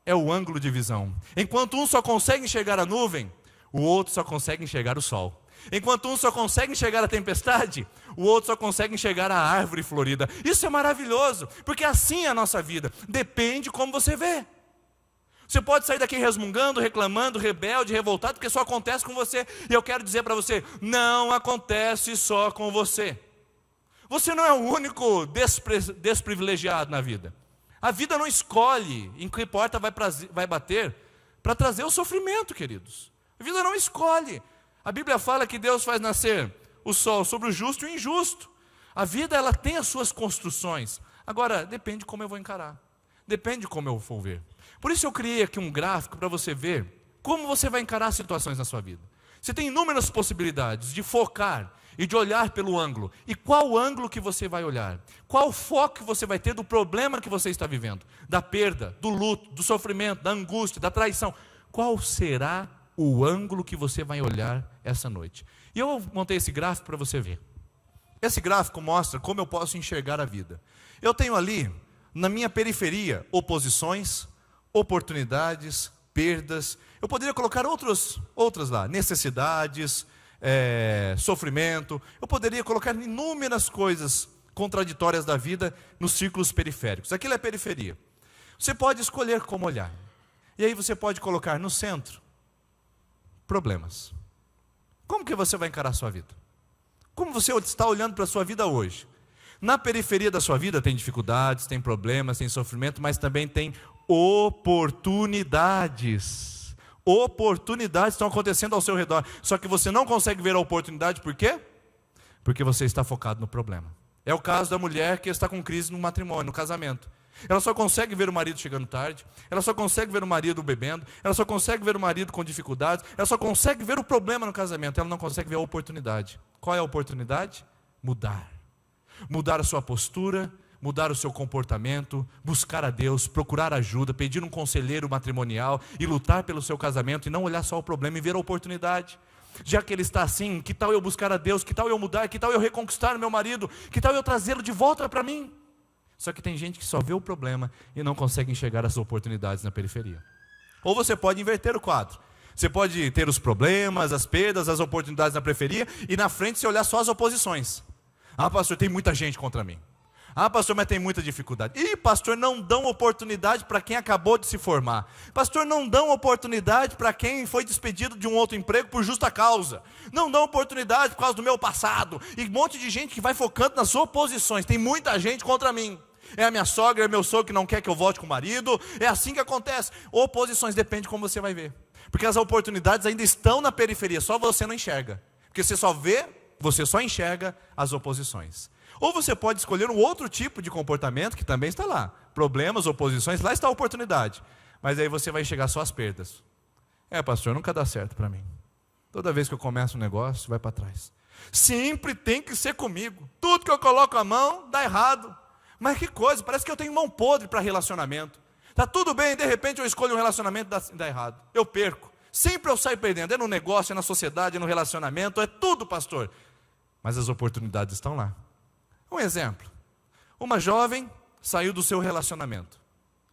É o ângulo de visão. Enquanto um só consegue enxergar a nuvem, o outro só consegue enxergar o sol. Enquanto um só consegue enxergar a tempestade, o outro só consegue enxergar a árvore florida. Isso é maravilhoso, porque assim é a nossa vida. Depende como você vê. Você pode sair daqui resmungando, reclamando, rebelde, revoltado, porque só acontece com você. E eu quero dizer para você, não acontece só com você. Você não é o único desprivilegiado na vida. A vida não escolhe em que porta vai bater para trazer o sofrimento, queridos. A vida não escolhe. A Bíblia fala que Deus faz nascer o sol sobre o justo e o injusto. A vida, ela tem as suas construções. Agora, depende de como eu vou encarar. Depende de como eu vou ver. Por isso eu criei aqui um gráfico para você ver como você vai encarar situações na sua vida. Você tem inúmeras possibilidades de focar e de olhar pelo ângulo. E qual ângulo que você vai olhar? Qual foco que você vai ter do problema que você está vivendo? Da perda, do luto, do sofrimento, da angústia, da traição. Qual será o ângulo que você vai olhar essa noite? E eu montei esse gráfico para você ver. Esse gráfico mostra como eu posso enxergar a vida. Eu tenho ali, na minha periferia, oposições, oportunidades, perdas. Eu poderia colocar outras lá, necessidades, sofrimento. Eu poderia colocar inúmeras coisas contraditórias da vida nos círculos periféricos. Aquilo é periferia. Você pode escolher como olhar. E aí você pode colocar no centro problemas. Como que você vai encarar a sua vida? Como você está olhando para a sua vida hoje? Na periferia da sua vida tem dificuldades, tem problemas, tem sofrimento, mas também tem oportunidades. Oportunidades estão acontecendo ao seu redor. Só que você não consegue ver a oportunidade, por quê? Porque você está focado no problema. É o caso da mulher que está com crise no matrimônio, no casamento. Ela só consegue ver o marido chegando tarde, ela só consegue ver o marido bebendo, ela só consegue ver o marido com dificuldades, ela só consegue ver o problema no casamento, ela não consegue ver a oportunidade. Qual é a oportunidade? Mudar. Mudar a sua postura, mudar o seu comportamento, buscar a Deus, procurar ajuda, pedir um conselheiro matrimonial e lutar pelo seu casamento e não olhar só o problema e ver a oportunidade. Já que ele está assim, que tal eu buscar a Deus, que tal eu mudar, que tal eu reconquistar o meu marido, que tal eu trazê-lo de volta para mim? Só que tem gente que só vê o problema e não consegue enxergar as oportunidades na periferia. Ou você pode inverter o quadro. Você pode ter os problemas, as perdas, as oportunidades na periferia e na frente você olhar só as oposições. Ah, pastor, tem muita gente contra mim. Ah, pastor, mas tem muita dificuldade. Ih, pastor, não dão oportunidade para quem acabou de se formar. Pastor, não dão oportunidade para quem foi despedido de um outro emprego por justa causa. Não dão oportunidade por causa do meu passado. E um monte de gente que vai focando nas oposições. Tem muita gente contra mim. É a minha sogra, é meu sogro que não quer que eu volte com o marido. É assim que acontece. Oposições, depende de como você vai ver. Porque as oportunidades ainda estão na periferia, só você não enxerga. Porque você só enxerga as oposições. Ou você pode escolher um outro tipo de comportamento que também está lá. Problemas, oposições, lá está a oportunidade. Mas aí você vai enxergar só as perdas. Pastor, nunca dá certo para mim. Toda vez que eu começo um negócio, vai para trás. Sempre tem que ser comigo. Tudo que eu coloco a mão, dá errado. Mas que coisa, parece que eu tenho mão podre para relacionamento. Está tudo bem, de repente eu escolho um relacionamento e dá errado. Eu perco. Sempre eu saio perdendo. É no negócio, é na sociedade, é no relacionamento, é tudo, pastor. Mas as oportunidades estão lá. Um exemplo. Uma jovem saiu do seu relacionamento.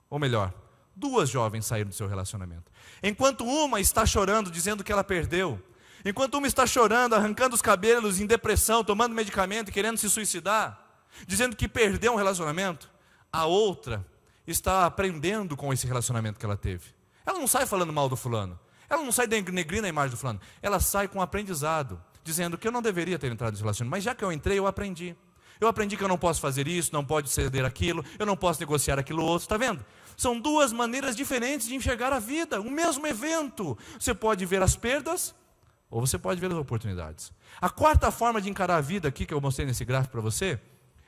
Ou melhor, 2 jovens saíram do seu relacionamento. Enquanto uma está chorando, dizendo que ela perdeu. Enquanto uma está chorando, arrancando os cabelos, em depressão, tomando medicamento e querendo se suicidar. Dizendo que perdeu um relacionamento. A outra está aprendendo com esse relacionamento que ela teve. Ela não sai falando mal do fulano. Ela não sai denegrindo a imagem do fulano. Ela sai com aprendizado, dizendo que eu não deveria ter entrado nesse relacionamento, mas já que eu entrei, eu aprendi. Eu aprendi que eu não posso fazer isso, não pode ceder aquilo, eu não posso negociar aquilo outro, está vendo? São 2 maneiras diferentes de enxergar a vida, o mesmo evento. Você pode ver as perdas, ou você pode ver as oportunidades. A 4ª forma de encarar a vida aqui, que eu mostrei nesse gráfico para você,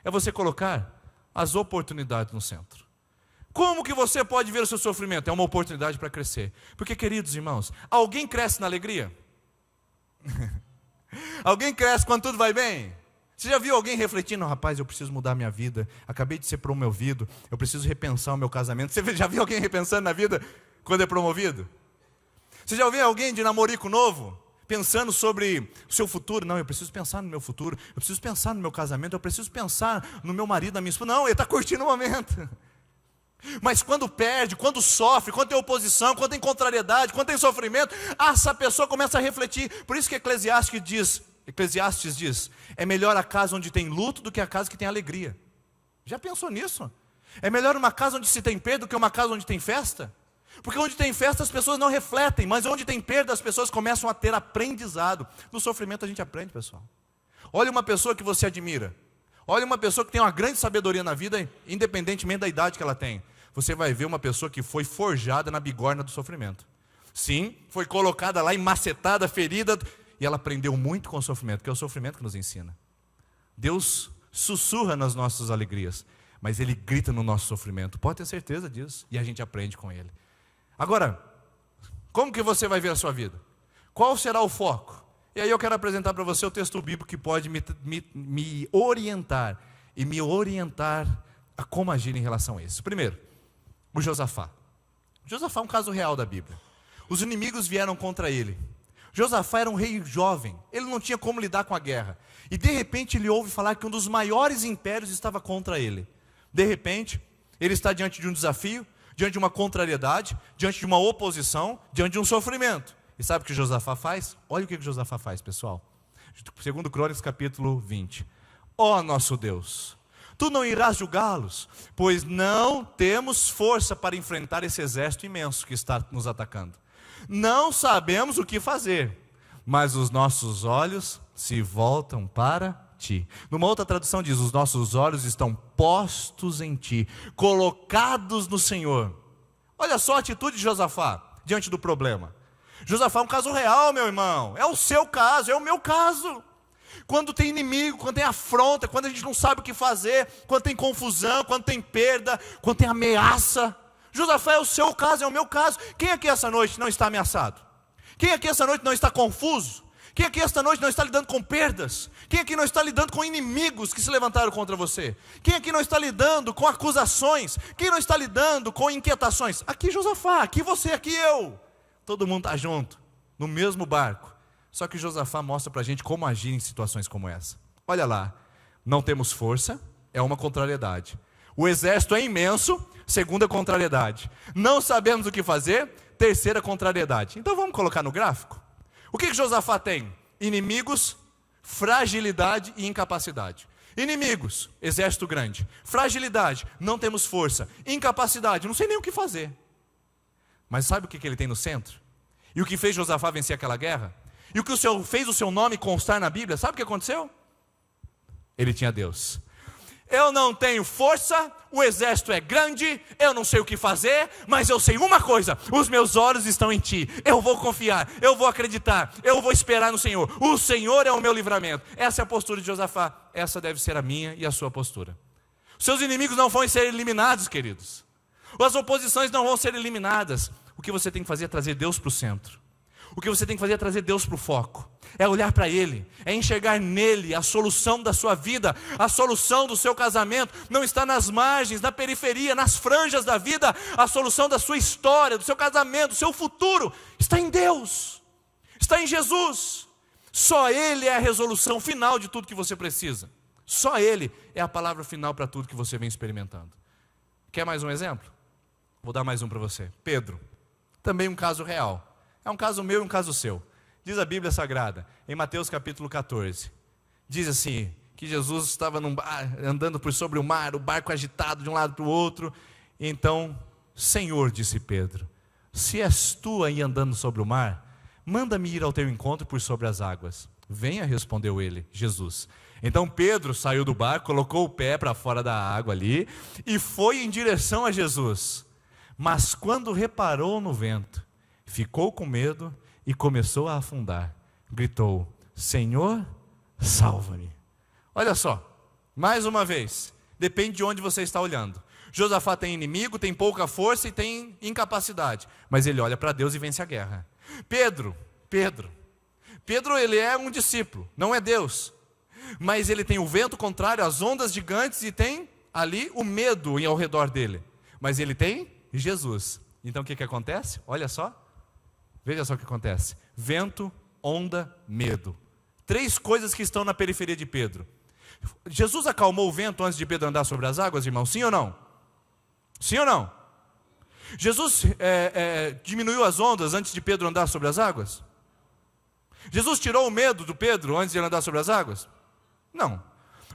é você colocar as oportunidades no centro. Como que você pode ver o seu sofrimento? É uma oportunidade para crescer. Porque, queridos irmãos, alguém cresce na alegria? Alguém cresce quando tudo vai bem? Você já viu alguém refletindo, rapaz, eu preciso mudar minha vida, acabei de ser promovido, eu preciso repensar o meu casamento. Você já viu alguém repensando na vida quando é promovido? Você já ouviu alguém de namorico novo, pensando sobre o seu futuro? Não, eu preciso pensar no meu futuro, eu preciso pensar no meu casamento, eu preciso pensar no meu marido, na minha esposa. Não, ele está curtindo o momento. Mas quando perde, quando sofre, quando tem oposição, quando tem contrariedade, quando tem sofrimento, essa pessoa começa a refletir. Por isso que Eclesiastes diz, é melhor a casa onde tem luto do que a casa que tem alegria. Já pensou nisso? É melhor uma casa onde se tem perda do que uma casa onde tem festa? Porque onde tem festa as pessoas não refletem, mas onde tem perda as pessoas começam a ter aprendizado. No sofrimento a gente aprende, pessoal. Olha uma pessoa que você admira. Olha uma pessoa que tem uma grande sabedoria na vida, independentemente da idade que ela tem. Você vai ver uma pessoa que foi forjada na bigorna do sofrimento. Sim, foi colocada lá, macetada, ferida, e ela aprendeu muito com o sofrimento, porque é o sofrimento que nos ensina. Deus sussurra nas nossas alegrias, mas Ele grita no nosso sofrimento. Pode ter certeza disso, e a gente aprende com Ele. Agora, como que você vai ver a sua vida? Qual será o foco? E aí eu quero apresentar para você o texto bíblico que pode me orientar e me orientar a como agir em relação a isso. Primeiro, o Josafá. Josafá é um caso real da Bíblia. Os inimigos vieram contra ele. Josafá era um rei jovem, ele não tinha como lidar com a guerra. E de repente ele ouve falar que um dos maiores impérios estava contra ele. De repente, ele está diante de um desafio, diante de uma contrariedade, diante de uma oposição, diante de um sofrimento. E sabe o que Josafá faz? Olha o que Josafá faz, pessoal. 2 Crônicas, capítulo 20. Ó nosso Deus, Tu não irás julgá-los, pois não temos força para enfrentar esse exército imenso que está nos atacando. Não sabemos o que fazer, mas os nossos olhos se voltam para Ti. Numa outra tradução diz, os nossos olhos estão postos em Ti, colocados no Senhor. Olha só a atitude de Josafá diante do problema. Josafá é um caso real, meu irmão. É o seu caso, é o meu caso. Quando tem inimigo, quando tem afronta, quando a gente não sabe o que fazer, quando tem confusão, quando tem perda, quando tem ameaça. Josafá é o seu caso, é o meu caso. Quem aqui essa noite não está ameaçado? Quem aqui essa noite não está confuso? Quem aqui esta noite não está lidando com perdas? Quem aqui não está lidando com inimigos que se levantaram contra você? Quem aqui não está lidando com acusações? Quem não está lidando com inquietações? Aqui Josafá, aqui você, aqui eu. Todo mundo está junto, no mesmo barco. Só que Josafá mostra para a gente como agir em situações como essa. Olha lá, não temos força, é uma contrariedade. O exército é imenso, segunda contrariedade. Não sabemos o que fazer, terceira contrariedade. Então vamos colocar no gráfico. O que Josafá tem? Inimigos, fragilidade e incapacidade. Inimigos, exército grande. Fragilidade, não temos força. Incapacidade, não sei nem o que fazer. Mas sabe o que ele tem no centro? E o que fez Josafá vencer aquela guerra? E o que fez o seu nome constar na Bíblia? Sabe o que aconteceu? Ele tinha Deus. Eu não tenho força, o exército é grande, eu não sei o que fazer, mas eu sei uma coisa, os meus olhos estão em Ti. Eu vou confiar, eu vou acreditar, eu vou esperar no Senhor. O Senhor é o meu livramento. Essa é a postura de Josafá. Essa deve ser a minha e a sua postura. Os seus inimigos não vão ser eliminados, queridos. As oposições não vão ser eliminadas. O que você tem que fazer é trazer Deus para o centro. O que você tem que fazer é trazer Deus para o foco, é olhar para Ele, é enxergar nele a solução da sua vida, a solução do seu casamento. Não está nas margens, na periferia, nas franjas da vida. A solução da sua história, do seu casamento, do seu futuro, está em Deus, está em Jesus. Só Ele é a resolução final de tudo que você precisa. Só Ele é a palavra final para tudo que você vem experimentando. Quer mais um exemplo? Vou dar mais um para você. Pedro, também um caso real. É um caso meu e um caso seu. Diz a Bíblia Sagrada, em Mateus capítulo 14. Diz assim, que Jesus estava andando por sobre o mar, o barco agitado de um lado para o outro. E então, Senhor, disse Pedro, se és tu aí andando sobre o mar, manda-me ir ao teu encontro por sobre as águas. Venha, respondeu ele, Jesus. Então Pedro saiu do barco, colocou o pé para fora da água ali e foi em direção a Jesus. Mas quando reparou no vento, ficou com medo e começou a afundar. Gritou, Senhor, salva-me. Olha só, mais uma vez, depende de onde você está olhando. Josafá tem inimigo, tem pouca força e tem incapacidade, mas ele olha para Deus e vence a guerra. Pedro, ele é um discípulo, não é Deus, mas ele tem o vento contrário, as ondas gigantes e tem ali o medo ao redor dele, mas ele tem Jesus. Então o que acontece? Olha só, veja só o que acontece: vento, onda, medo. 3 coisas que estão na periferia de Pedro. Jesus acalmou o vento antes de Pedro andar sobre as águas, irmão? Sim ou não? Sim ou não? Jesus diminuiu as ondas antes de Pedro andar sobre as águas? Jesus tirou o medo do Pedro antes de ele andar sobre as águas? Não.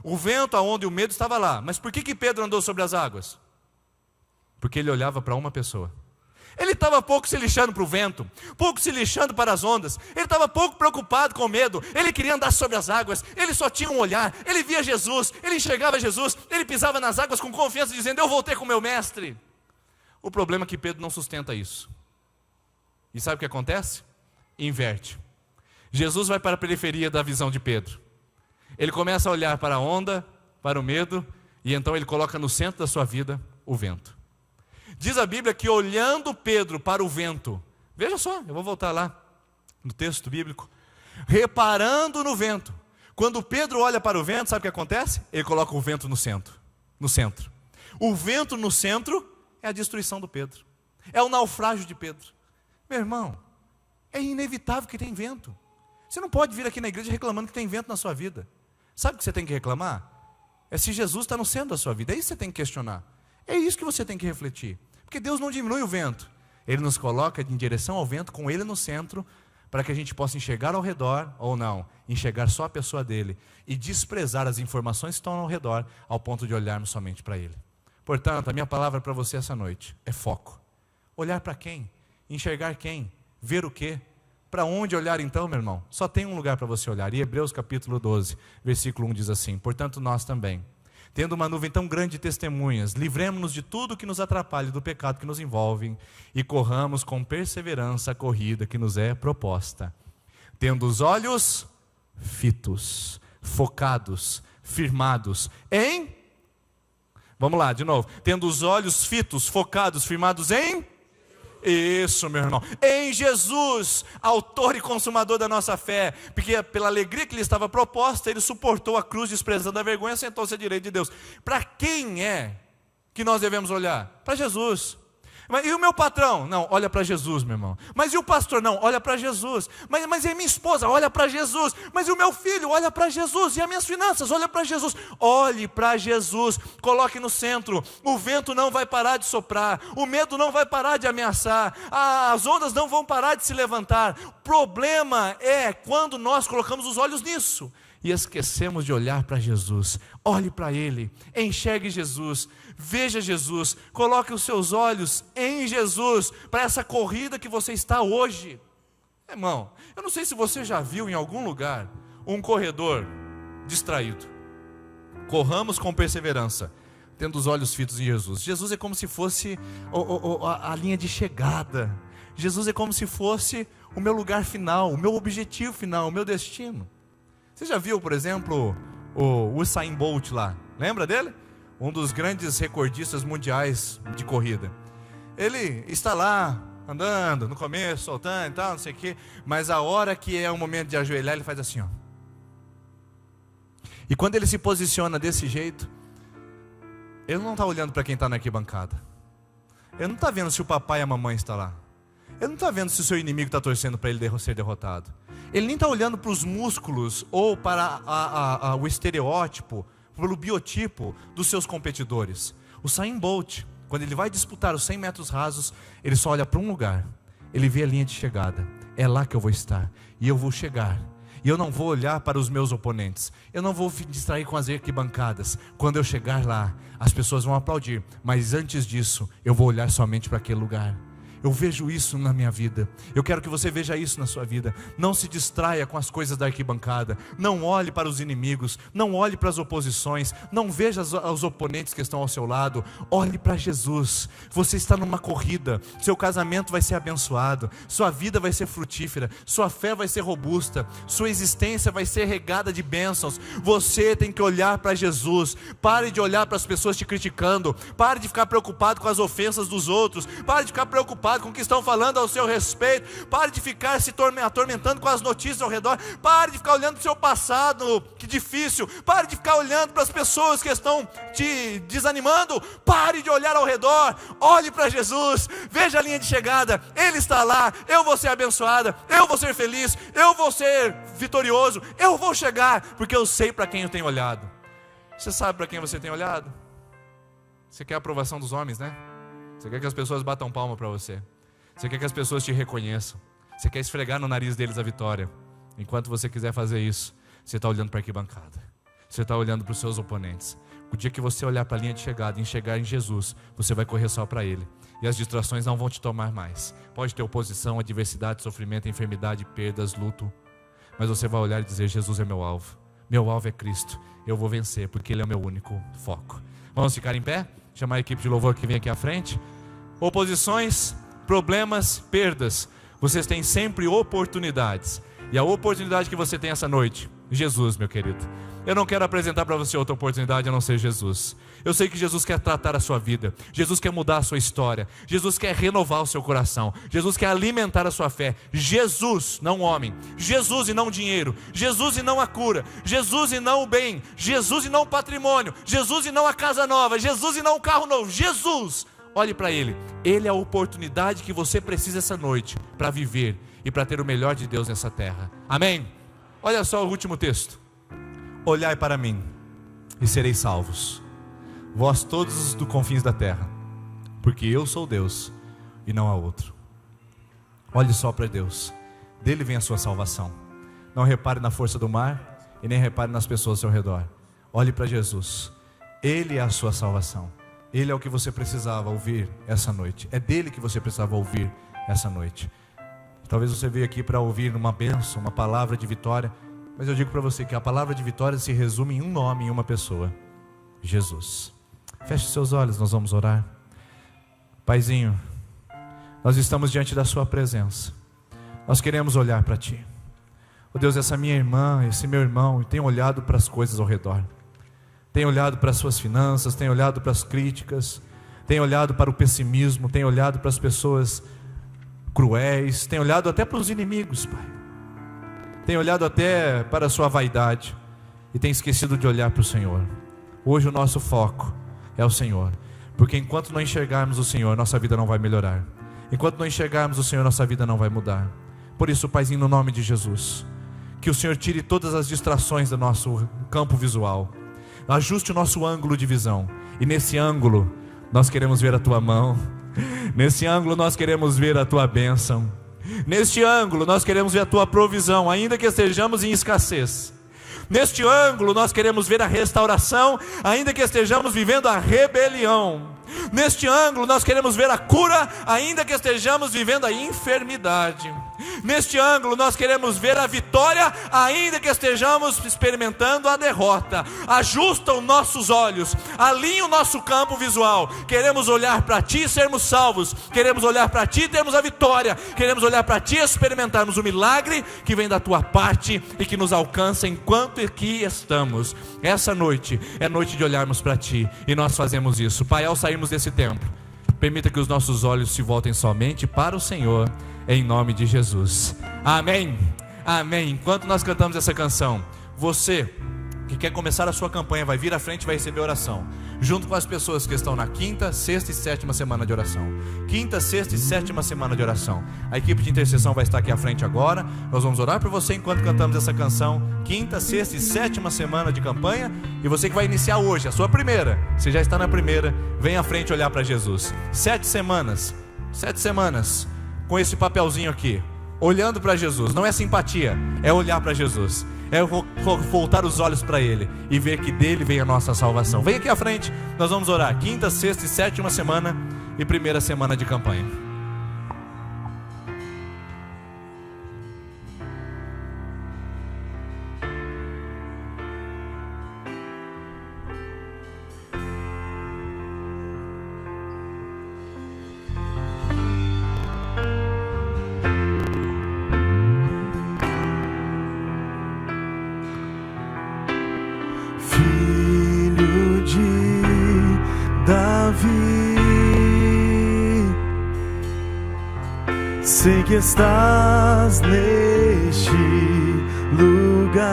O vento, a onda e o medo estavam lá. Mas por que Pedro andou sobre as águas? Porque ele olhava para uma pessoa. Ele estava pouco se lixando para o vento, pouco se lixando para as ondas. Ele estava pouco preocupado com o medo. Ele queria andar sobre as águas. Ele só tinha um olhar. Ele via Jesus, ele enxergava Jesus. Ele pisava nas águas com confiança, dizendo, eu voltei com o meu mestre. O problema é que Pedro não sustenta isso. E sabe o que acontece? Inverte. Jesus vai para a periferia da visão de Pedro. Ele começa a olhar para a onda, para o medo, e então ele coloca no centro da sua vida o vento. Diz a Bíblia que olhando Pedro para o vento, veja só, eu vou voltar lá no texto bíblico, reparando no vento. Quando Pedro olha para o vento, sabe o que acontece? Ele coloca o vento no centro. O vento no centro é a destruição do Pedro, é o naufrágio de Pedro. Meu irmão, é inevitável que tem vento. Você não pode vir aqui na igreja reclamando que tem vento na sua vida. Sabe o que você tem que reclamar? É se Jesus está no centro da sua vida. É isso que você tem que questionar. É isso que você tem que refletir. Porque Deus não diminui o vento. Ele nos coloca em direção ao vento, com Ele no centro, para que a gente possa enxergar ao redor, ou não, enxergar só a pessoa dele, e desprezar as informações que estão ao redor, ao ponto de olharmos somente para Ele. Portanto, a minha palavra para você essa noite é foco. Olhar para quem? Enxergar quem? Ver o quê? Para onde olhar então, meu irmão? Só tem um lugar para você olhar. E Hebreus capítulo 12, versículo 1 diz assim, portanto nós também, tendo uma nuvem tão grande de testemunhas, livremos-nos de tudo que nos atrapalhe do pecado que nos envolve e corramos com perseverança a corrida que nos é proposta. Tendo os olhos fitos, focados, firmados em... Vamos lá, de novo. Tendo os olhos fitos, focados, firmados em... Isso, meu irmão. Em Jesus, autor e consumador da nossa fé, porque pela alegria que lhe estava proposta, ele suportou a cruz, desprezando a vergonha, sentou-se à direita de Deus. Para quem é que nós devemos olhar? Para Jesus. Mas e o meu patrão? Não, olha para Jesus, meu irmão. Mas e o pastor? Não, olha para Jesus. Mas e a minha esposa? Olha para Jesus. Mas e o meu filho? Olha para Jesus. E as minhas finanças? Olha para Jesus. Olhe para Jesus, coloque no centro. O vento não vai parar de soprar, o medo não vai parar de ameaçar, as ondas não vão parar de se levantar. O problema é quando nós colocamos os olhos nisso e esquecemos de olhar para Jesus. Olhe para Ele, enxergue Jesus, veja Jesus, coloque os seus olhos em Jesus, para essa corrida que você está hoje. Irmão, eu não sei se você já viu em algum lugar um corredor distraído. Corramos com perseverança, tendo os olhos fitos em Jesus. Jesus é como se fosse a linha de chegada. Jesus é como se fosse o meu lugar final, o meu objetivo final, o meu destino. Você já viu, por exemplo, o Usain Bolt lá? Lembra dele? Um dos grandes recordistas mundiais de corrida. Ele está lá andando, no começo, soltando e tal, não sei o quê. Mas a hora que é o momento de ajoelhar, ele faz assim, ó. E quando ele se posiciona desse jeito, ele não está olhando para quem está na arquibancada. Ele não está vendo se o papai e a mamãe estão lá. Ele não está vendo se o seu inimigo está torcendo para ele ser derrotado. Ele nem está olhando para os músculos ou para o estereótipo, pelo biotipo dos seus competidores. O Usain Bolt, quando ele vai disputar os 100 metros rasos, ele só olha para um lugar. Ele vê a linha de chegada. É lá que eu vou estar. E eu vou chegar. E eu não vou olhar para os meus oponentes. Eu não vou me distrair com as arquibancadas. Quando eu chegar lá, as pessoas vão aplaudir. Mas antes disso, eu vou olhar somente para aquele lugar. Eu vejo isso na minha vida. Eu quero que você veja isso na sua vida. Não se distraia com as coisas da arquibancada. Não olhe para os inimigos. Não olhe para as oposições. Não veja os oponentes que estão ao seu lado. Olhe para Jesus. Você está numa corrida. Seu casamento vai ser abençoado. Sua vida vai ser frutífera. Sua fé vai ser robusta. Sua existência vai ser regada de bênçãos. Você tem que olhar para Jesus. Pare de olhar para as pessoas te criticando. Pare de ficar preocupado com as ofensas dos outros. Pare de ficar preocupado com o que estão falando ao seu respeito. Pare de ficar se atormentando com as notícias ao redor. Pare de ficar olhando para o seu passado, que difícil. Pare de ficar olhando para as pessoas que estão te desanimando. Pare de olhar ao redor. Olhe para Jesus. Veja a linha de chegada. Ele está lá. Eu vou ser abençoada. Eu vou ser feliz. Eu vou ser vitorioso. Eu vou chegar, porque eu sei para quem eu tenho olhado. Você sabe para quem você tem olhado? Você quer a aprovação dos homens, né? Você quer que as pessoas batam palma para você. Você quer que as pessoas te reconheçam. Você quer esfregar no nariz deles a vitória. Enquanto você quiser fazer isso, você está olhando para a arquibancada. Você está olhando para os seus oponentes. O dia que você olhar para a linha de chegada e enxergar em Jesus, você vai correr só para Ele. E as distrações não vão te tomar mais. Pode ter oposição, adversidade, sofrimento, enfermidade, perdas, luto. Mas você vai olhar e dizer: Jesus é meu alvo. Meu alvo é Cristo. Eu vou vencer, porque Ele é o meu único foco. Vamos ficar em pé? Chamar a equipe de louvor que vem aqui à frente. Oposições, problemas, perdas. Vocês têm sempre oportunidades. E a oportunidade que você tem essa noite, Jesus, meu querido. Eu não quero apresentar para você outra oportunidade a não ser Jesus. Eu sei que Jesus quer tratar a sua vida. Jesus quer mudar a sua história. Jesus quer renovar o seu coração. Jesus quer alimentar a sua fé. Jesus, não homem. Jesus e não dinheiro. Jesus e não a cura. Jesus e não o bem. Jesus e não o patrimônio. Jesus e não a casa nova. Jesus e não o carro novo. Jesus! Olhe para Ele. Ele é a oportunidade que você precisa essa noite para viver e para ter o melhor de Deus nessa terra. Amém? Olha só o último texto. Olhai para mim e sereis salvos, vós todos os do confins da terra, porque eu sou Deus e não há outro. Olhe só para Deus. Dele vem a sua salvação. Não repare na força do mar e nem repare nas pessoas ao seu redor. Olhe para Jesus. Ele é a sua salvação. Ele é o que você precisava ouvir essa noite. É dele que você precisava ouvir essa noite. Talvez você veio aqui para ouvir uma bênção, uma palavra de vitória. Mas eu digo para você que a palavra de vitória se resume em um nome, em uma pessoa: Jesus. Feche seus olhos, nós vamos orar. Paizinho, nós estamos diante da sua presença. Nós queremos olhar para Ti. Oh Deus, essa minha irmã, esse meu irmão tem olhado para as coisas ao redor. Tem olhado para as suas finanças, tem olhado para as críticas, tem olhado para o pessimismo, tem olhado para as pessoas cruéis, tem olhado até para os inimigos, Pai. Tem olhado até para a sua vaidade e tem esquecido de olhar para o Senhor. Hoje o nosso foco é o Senhor, porque enquanto não enxergarmos o Senhor, nossa vida não vai melhorar. Enquanto não enxergarmos o Senhor, nossa vida não vai mudar. Por isso, Paizinho, no nome de Jesus, que o Senhor tire todas as distrações do nosso campo visual. Ajuste o nosso ângulo de visão. E nesse ângulo nós queremos ver a Tua mão. Nesse ângulo nós queremos ver a Tua bênção. Neste ângulo nós queremos ver a Tua provisão, ainda que estejamos em escassez. Neste ângulo nós queremos ver a restauração, ainda que estejamos vivendo a rebelião. Neste ângulo nós queremos ver a cura, ainda que estejamos vivendo a enfermidade. Neste ângulo nós queremos ver a vitória, ainda que estejamos experimentando a derrota. Ajusta os nossos olhos, alinha o nosso campo visual. Queremos olhar para Ti e sermos salvos. Queremos olhar para Ti e termos a vitória. Queremos olhar para Ti e experimentarmos o milagre que vem da Tua parte e que nos alcança enquanto aqui estamos. Essa noite é noite de olharmos para Ti, e nós fazemos isso. Pai, ao sairmos desse templo, permita que os nossos olhos se voltem somente para o Senhor, em nome de Jesus. Amém. Amém. Enquanto nós cantamos essa canção, você que quer começar a sua campanha vai vir à frente e vai receber oração, junto com as pessoas que estão na 5ª, 6ª e 7ª semana de oração. 5ª, 6ª e 7ª semana de oração. A equipe de intercessão vai estar aqui à frente agora. Nós vamos orar por você enquanto cantamos essa canção. 5ª, 6ª e 7ª semana de campanha. E você que vai iniciar hoje, a sua primeira, você já está na primeira, vem à frente olhar para Jesus. 7 semanas com esse papelzinho aqui, olhando para Jesus. Não é simpatia, é olhar para Jesus, é voltar os olhos para Ele e ver que dele vem a nossa salvação. Vem aqui à frente, nós vamos orar. 5ª, 6ª e 7ª semana e primeira semana de campanha. Sei que estás neste lugar,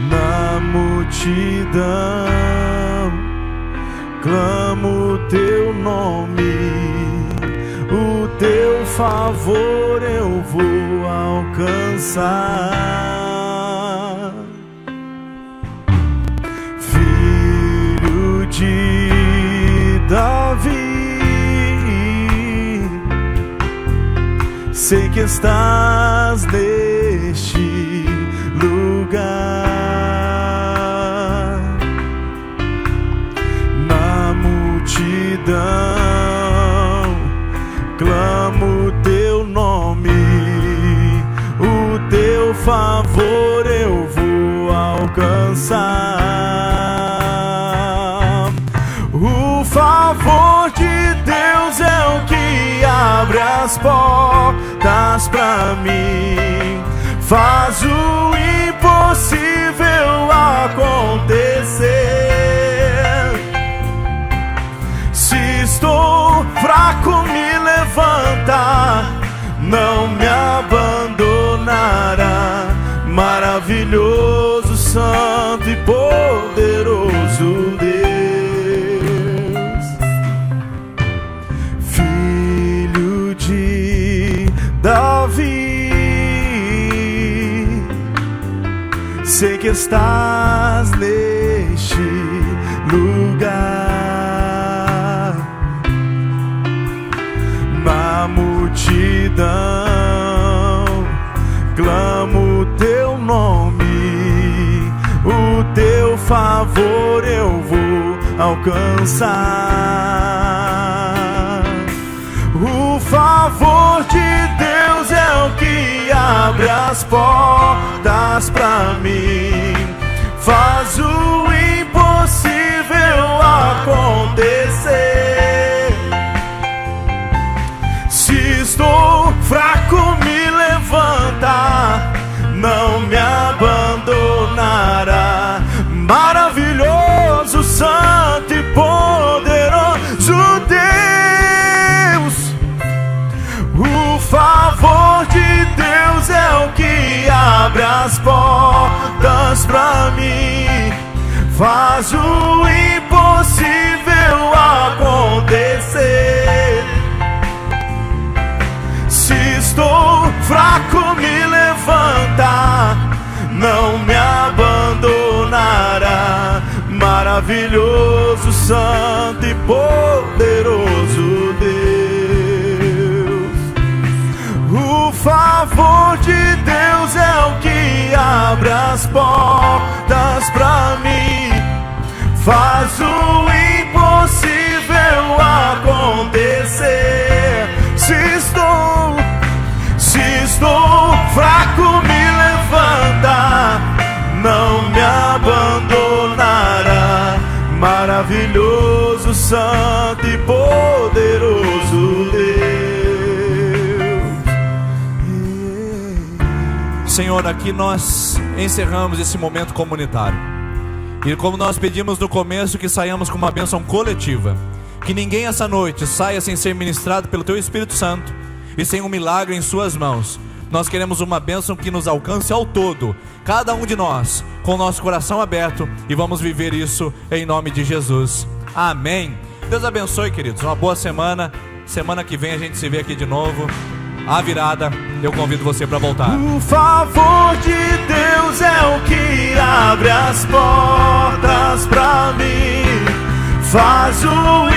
na multidão clamo o teu nome, o teu favor eu vou alcançar. Filho de Davi, sei que estás neste lugar, na multidão clamo o teu nome, o teu favor eu vou alcançar. O favor de Deus é o que abre as portas pra mim, faz o impossível acontecer. Se estou fraco, me levanta, não me abandonará. Maravilhoso, santo e poderoso Deus, Filho de Davi, sei que estás neste lugar, na multidão clamo o teu nome, o teu favor eu vou alcançar. O favor de Deus é o que abre as portas pra mim, faz o impossível acontecer. Se estou fraco, me levanta, não me abandonará. Maravilhoso, santo e poderoso Deus, o favor de Deus é o que abre as portas pra mim, faz o impossível acontecer. Se estou fraco, me levanta, não me abandonará. Maravilhoso, santo e poderoso Deus, o favor de Deus é o que abre as portas pra mim, faz o impossível acontecer. Se estou fraco, me levanta, não me abandonará. Maravilhoso, santo e poderoso Deus. Senhor, aqui nós encerramos esse momento comunitário. E como nós pedimos no começo, que saiamos com uma bênção coletiva. Que ninguém essa noite saia sem ser ministrado pelo Teu Espírito Santo e sem um milagre em suas mãos. Nós queremos uma bênção que nos alcance ao todo, cada um de nós, com o nosso coração aberto, e vamos viver isso em nome de Jesus. Amém. Deus abençoe, queridos. Uma boa semana. Semana que vem a gente se vê aqui de novo. A virada, eu convido você para voltar. O favor de Deus é o que abre as portas pra mim. Faz o